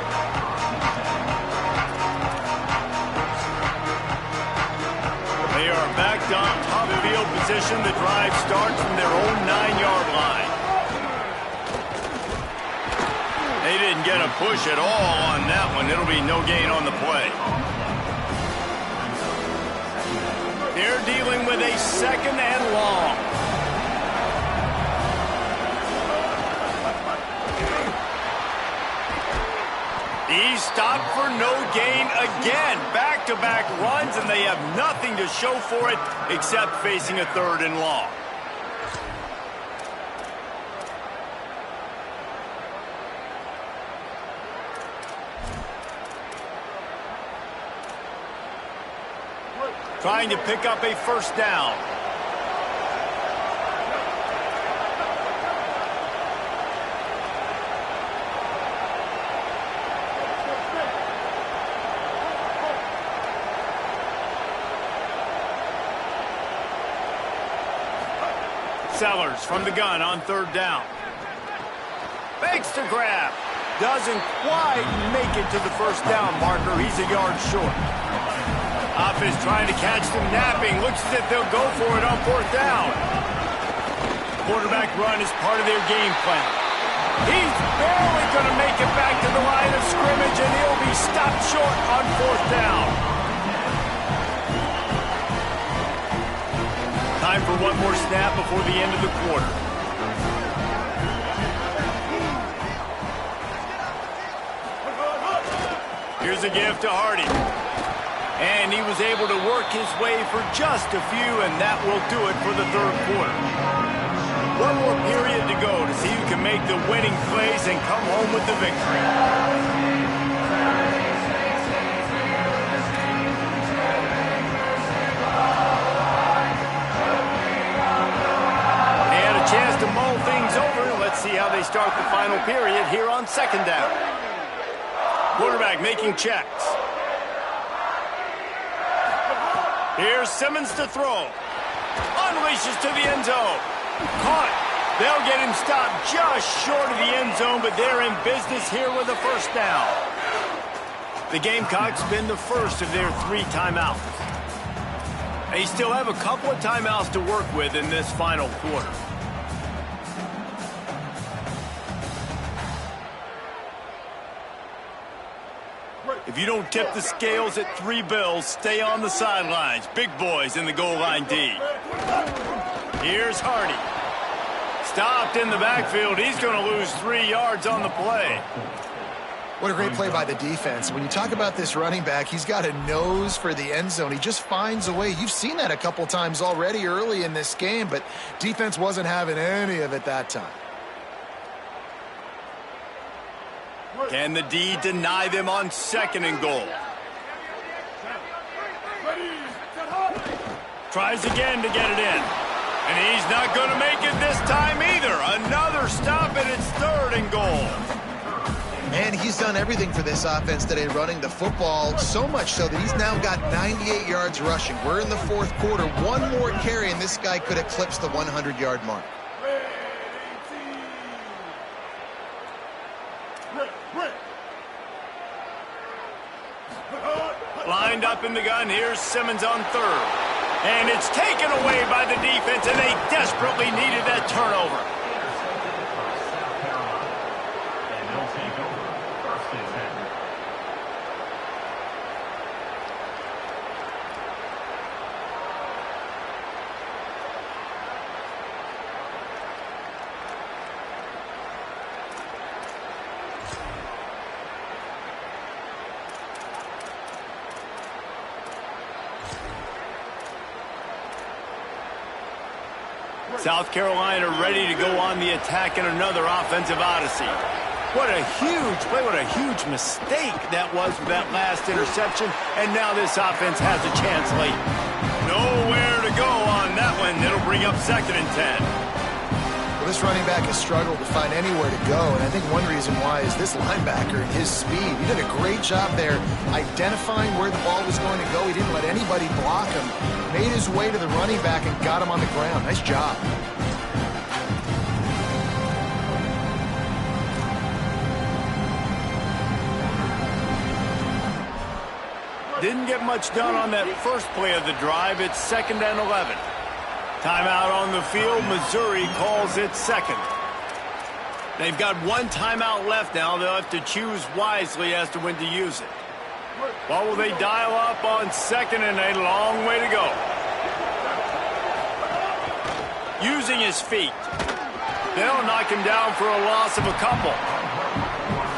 They are back on top field position. The drive starts from their own 9-yard line. They didn't get a push at all on that one. It'll be no gain on the play. They're dealing with a 2nd and long. He's stopped for no gain again. Back-to-back runs, and they have nothing to show for it except facing a 3rd and long. Trying to pick up a 1st down. Sellers from the gun on 3rd down. Fakes to grab. Doesn't quite make it to the 1st down marker. He's a yard short. Offense trying to catch them napping. Looks as if they'll go for it on 4th down. Quarterback run is part of their game plan. He's barely going to make it back to the line of scrimmage, and he'll be stopped short on 4th down. Time for one more snap before the end of the quarter. Here's a give to Hardy. And he was able to work his way for just a few, and that will do it for the 3rd quarter. One more period to go to see who can make the winning plays and come home with the victory. They had a chance to mull things over. Let's see how they start the final period here on 2nd down. Quarterback making checks. Here's Simmons to throw. Unleashes to the end zone. Caught. They'll get him stopped just short of the end zone, but they're in business here with a first down. The Gamecocks spend the first of their 3 timeouts. They still have a couple of timeouts to work with in this final quarter. If you don't tip the scales at 3 bills, stay on the sidelines. Big boys in the goal line D. Here's Hardy. Stopped in the backfield. He's going to lose 3 yards on the play.
What a great play by the defense. When you talk about this running back, he's got a nose for the end zone. He just finds a way. You've seen that a couple times already early in this game, but defense wasn't having any of it that time.
Can the D deny them on 2nd and goal? Tries again to get it in. And he's not going to make it this time either. Another stop, and it's 3rd and goal.
And he's done everything for this offense today, running the football, so much so that he's now got 98 yards rushing. We're in the 4th quarter. One more carry, and this guy could eclipse the 100-yard mark.
Lined up in the gun. Here's Simmons on 3rd. And it's taken away by the defense, and they desperately needed that turnover. South Carolina ready to go on the attack in another offensive odyssey. What a huge play, what a huge mistake that was with that last interception, and now this offense has a chance late. Nowhere to go on that one. It'll bring up 2nd and 10.
Well, this running back has struggled to find anywhere to go, and I think one reason why is this linebacker and his speed. He did a great job there identifying where the ball was going to go. He didn't let anybody block him. Made his way to the running back and got him on the ground. Nice job.
Didn't get much done on that first play of the drive. It's 2nd and 11. Timeout on the field. Missouri calls it 2nd. They've got 1 timeout left now. They'll have to choose wisely as to when to use it. What will they dial up on 2nd and a long way to go? Using his feet. They'll knock him down for a loss of a couple.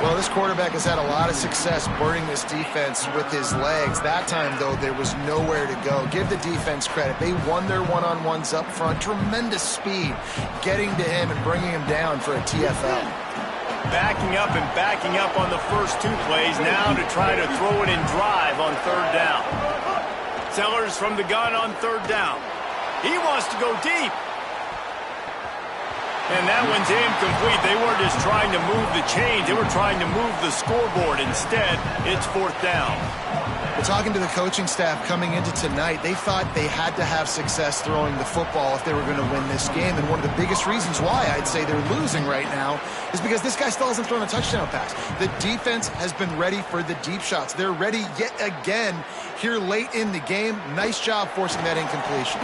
Well, this quarterback has had a lot of success burning this defense with his legs. That time, though, there was nowhere to go. Give the defense credit. They won their one-on-ones up front. Tremendous speed getting to him and bringing him down for a TFL.
Backing up and backing up on the first 2 plays now to try to throw it in drive on 3rd down. Sellers from the gun on 3rd down. He wants to go deep. And that one's incomplete. They weren't just trying to move the chains. They were trying to move the scoreboard. Instead, it's 4th down.
Well, talking to the coaching staff coming into tonight, they thought they had to have success throwing the football if they were going to win this game. And one of the biggest reasons why I'd say they're losing right now is because this guy still hasn't thrown a touchdown pass. The defense has been ready for the deep shots. They're ready yet again here late in the game. Nice job forcing that incompletion.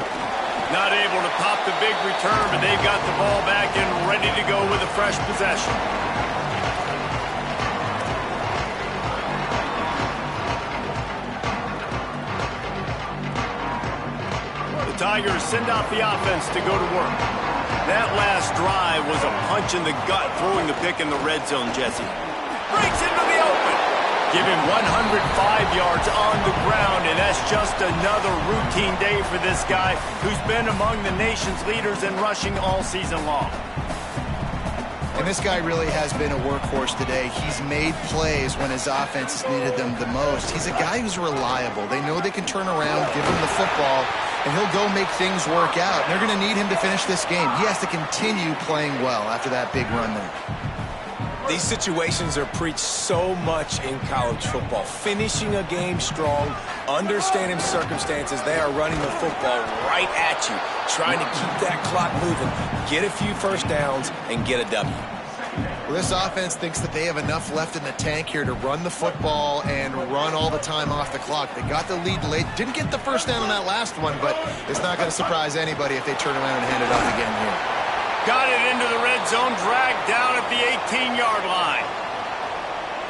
Not able to pop the big return, but they've got the ball back and ready to go with a fresh possession. The Tigers send out the offense to go to work. That last drive was a punch in the gut, throwing the pick in the red zone, Jesse. Breaks into the open. Give him 105 yards on the ground, and that's just another routine day for this guy who's been among the nation's leaders in rushing all season long.
And this guy really has been a workhorse today. He's made plays when his offense has needed them the most. He's a guy who's reliable. They know they can turn around, give him the football, and he'll go make things work out. And they're going to need him to finish this game. He has to continue playing well after that big run there.
These situations are preached so much in college football. Finishing a game strong, understanding circumstances. They are running the football right at you, trying to keep that clock moving, get a few first downs, and get a W.
Well, this offense thinks that they have enough left in the tank here to run the football and run all the time off the clock. They got the lead late. Didn't get the first down on that last one, but it's not going to surprise anybody if they turn around and hand it off again here.
Got it into the red zone, dragged down at the 18-yard line.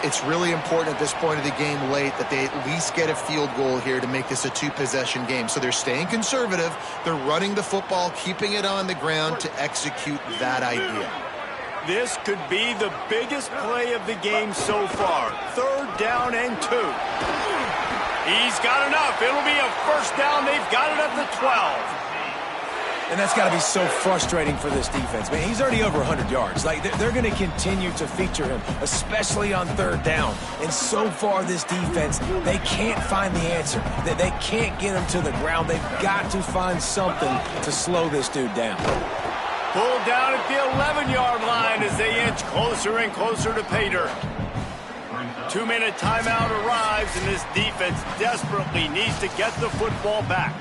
It's really important at this point of the game late that they at least get a field goal here to make this a two-possession game. So they're staying conservative. They're running the football, keeping it on the ground to execute that idea.
This could be the biggest play of the game so far. 3rd down and 2. He's got enough. It'll be a first down. They've got it at the 12.
And that's got to be so frustrating for this defense. Man, he's already over 100 yards. Like, they're going to continue to feature him, especially on 3rd down. And so far, this defense, they can't find the answer. They can't get him to the ground. They've got to find something to slow this dude down.
Pulled down at the 11-yard line as they inch closer and closer to pay dirt. 2-minute timeout arrives, and this defense desperately needs to get the football back.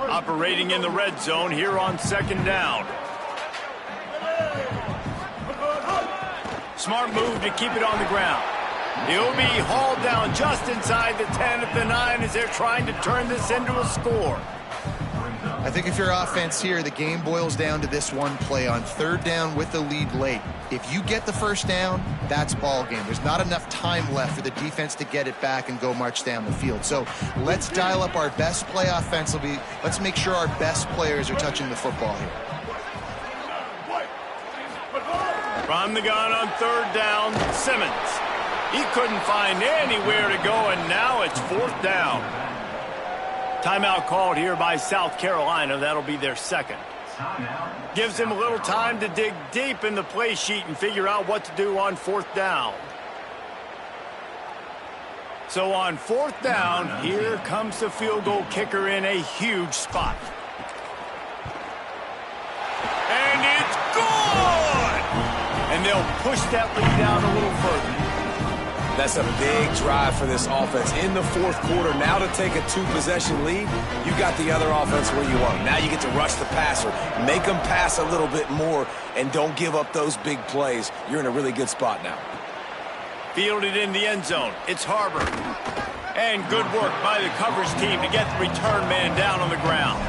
Operating in the red zone here on 2nd down. Smart move to keep it on the ground. He'll be hauled down just inside the 10 at the 9 as they're trying to turn this into a score.
I think if you're offense here, the game boils down to this one play on 3rd down with the lead late. If you get the first down, that's ball game. There's not enough time left for the defense to get it back and go march down the field. So let's dial up our best play offensively. Let's make sure our best players are touching the football here.
From the gun on 3rd down, Simmons. He couldn't find anywhere to go, and now it's 4th down. Timeout called here by South Carolina. That'll be their 2nd. Gives him a little time to dig deep in the play sheet and figure out what to do on 4th down. So on 4th down, here comes the field goal kicker in a huge spot. And it's good! And they'll push that lead down a little further.
That's a big drive for this offense in the 4th quarter. Now to take a 2-possession lead, you got the other offense where you want them. Now you get to rush the passer, make them pass a little bit more, and don't give up those big plays. You're in a really good spot now.
Fielded in the end zone. It's Harbor. And good work by the coverage team to get the return man down on the ground.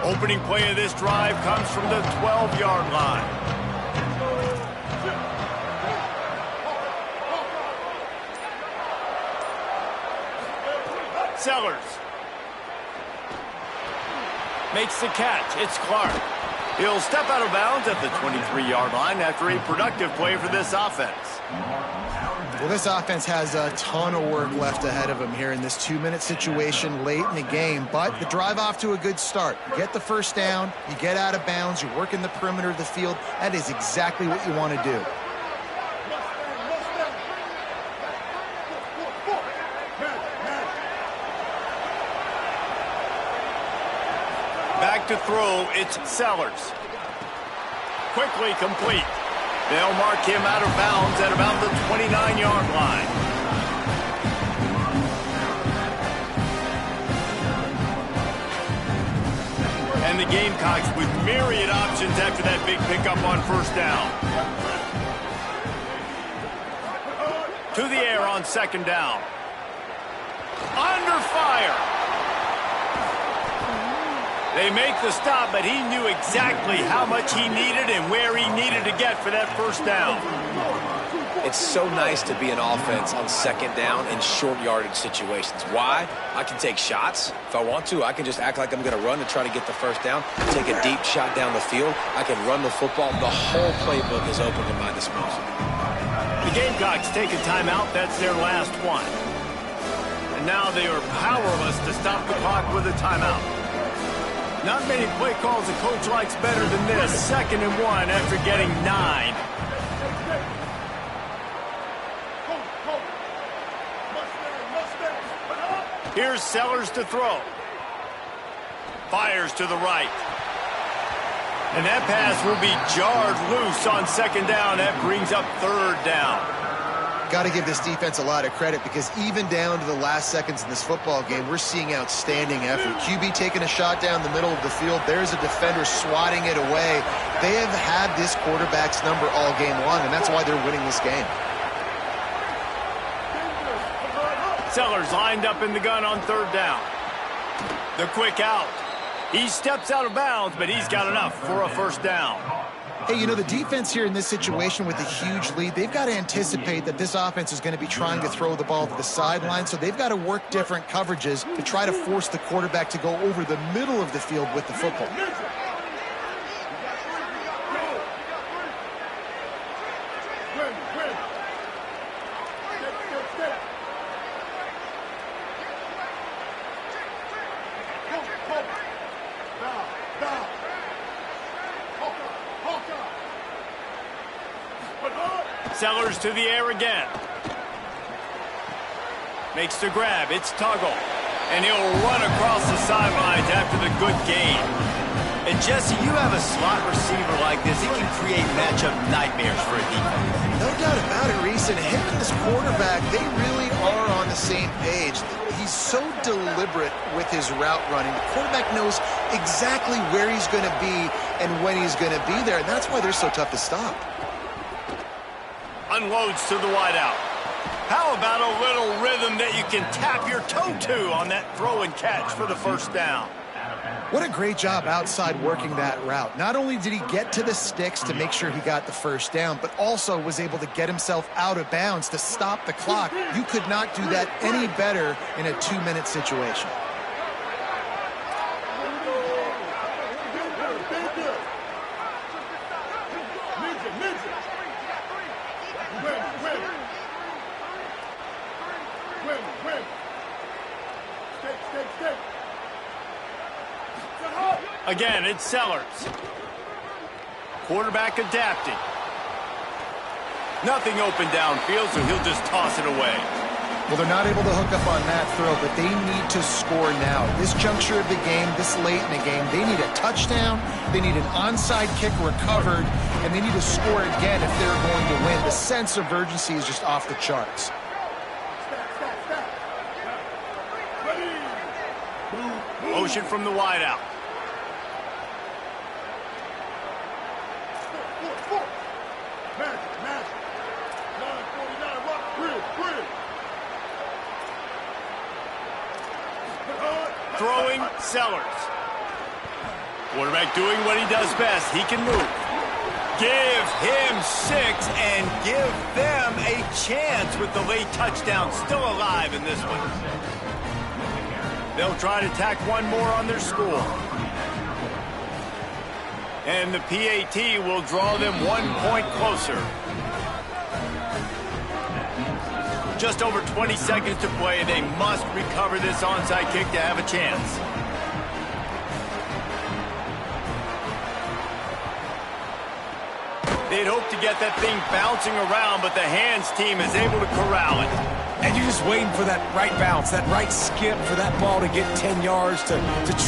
Opening play of this drive comes from the 12-yard line. Sellers makes the catch. It's Clark. He'll step out of bounds at the 23-yard line after a productive play for this offense.
Well, this offense has a ton of work left ahead of them here in this 2-minute situation late in the game, but the drive off to a good start. You get the first down, you get out of bounds, you work in the perimeter of the field. That is exactly what you want to do.
Back to throw, it's Sellers. Quickly complete. They'll mark him out of bounds at about the 29-yard line. And the Gamecocks with myriad options after that big pickup on first down. To the air on 2nd down. Under fire. They make the stop, but he knew exactly how much he needed and where he needed to get for that first down.
It's so nice to be an offense on 2nd down in short yardage situations. Why? I can take shots. If I want to, I can just act like I'm going to run to try to get the first down, take a deep shot down the field. I can run the football. The whole playbook is open to my disposal.
The Gamecocks take a timeout. That's their last one. and now they are powerless to stop the clock with a timeout. Not many play calls a coach likes better than this. 2nd and 1 after getting 9. Here's Sellers to throw. Fires to the right. And that pass will be jarred loose on 2nd down. That brings up 3rd down.
Got to give this defense a lot of credit, because even down to the last seconds in this football game, we're seeing outstanding effort. QB taking a shot down the middle of the field. There's a defender swatting it away. They have had this quarterback's number all game long, and that's why they're winning this game.
Sellers lined up in the gun on 3rd down. The quick out. He steps out of bounds, but he's got enough for a 1st down.
Hey, you know, the defense here in this situation with a huge lead, they've got to anticipate that this offense is going to be trying to throw the ball to the sideline, so they've got to work different coverages to try to force the quarterback to go over the middle of the field with the football.
Sellers to the air again. Makes the grab. It's Tuggle. And he'll run across the sidelines after the good gain. And Jesse, you have a slot receiver like this. He can create matchup nightmares for a defense.
No doubt about it, Reese. And him and this quarterback, they really are on the same page. He's so deliberate with his route running. The quarterback knows exactly where he's going to be and when he's going to be there. And that's why they're so tough to stop.
Unloads to the wideout. How about a little rhythm that you can tap your toe to on that throw and catch for the 1st down?
What a great job outside working that route. Not only did he get to the sticks to make sure he got the 1st down, but also was able to get himself out of bounds to stop the clock. You could not do that any better in a 2-minute situation.
Again, it's Sellers. Quarterback adapting. Nothing open downfield, so he'll just toss it away.
Well, they're not able to hook up on that throw, but they need to score now. This juncture of the game, this late in the game, they need a touchdown, they need an onside kick recovered, and they need to score again if they're going to win. The sense of urgency is just off the charts.
Motion from the wideout. Throwing, Sellers. Quarterback doing what he does best. He can move. Give him 6 and give them a chance with the late touchdown still alive in this one. They'll try to tack one more on their score. And the PAT will draw them 1 point closer. Just over 20 seconds to play. They must recover this onside kick to have a chance. They'd hope to get that thing bouncing around, but the hands team is able to corral it.
And you're just waiting for that right bounce, that right skip for that ball to get 10 yards to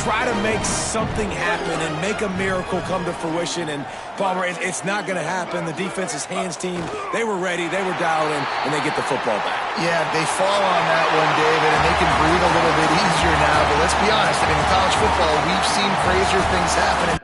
try to make something happen and make a miracle come to fruition. And, Palmer, it's not going to happen. The defense's hands team, they were ready, they were dialed in, and they get the football back.
Yeah, they fall on that one, David, and they can breathe a little bit easier now. But let's be honest, I mean, in college football, we've seen crazier things happen.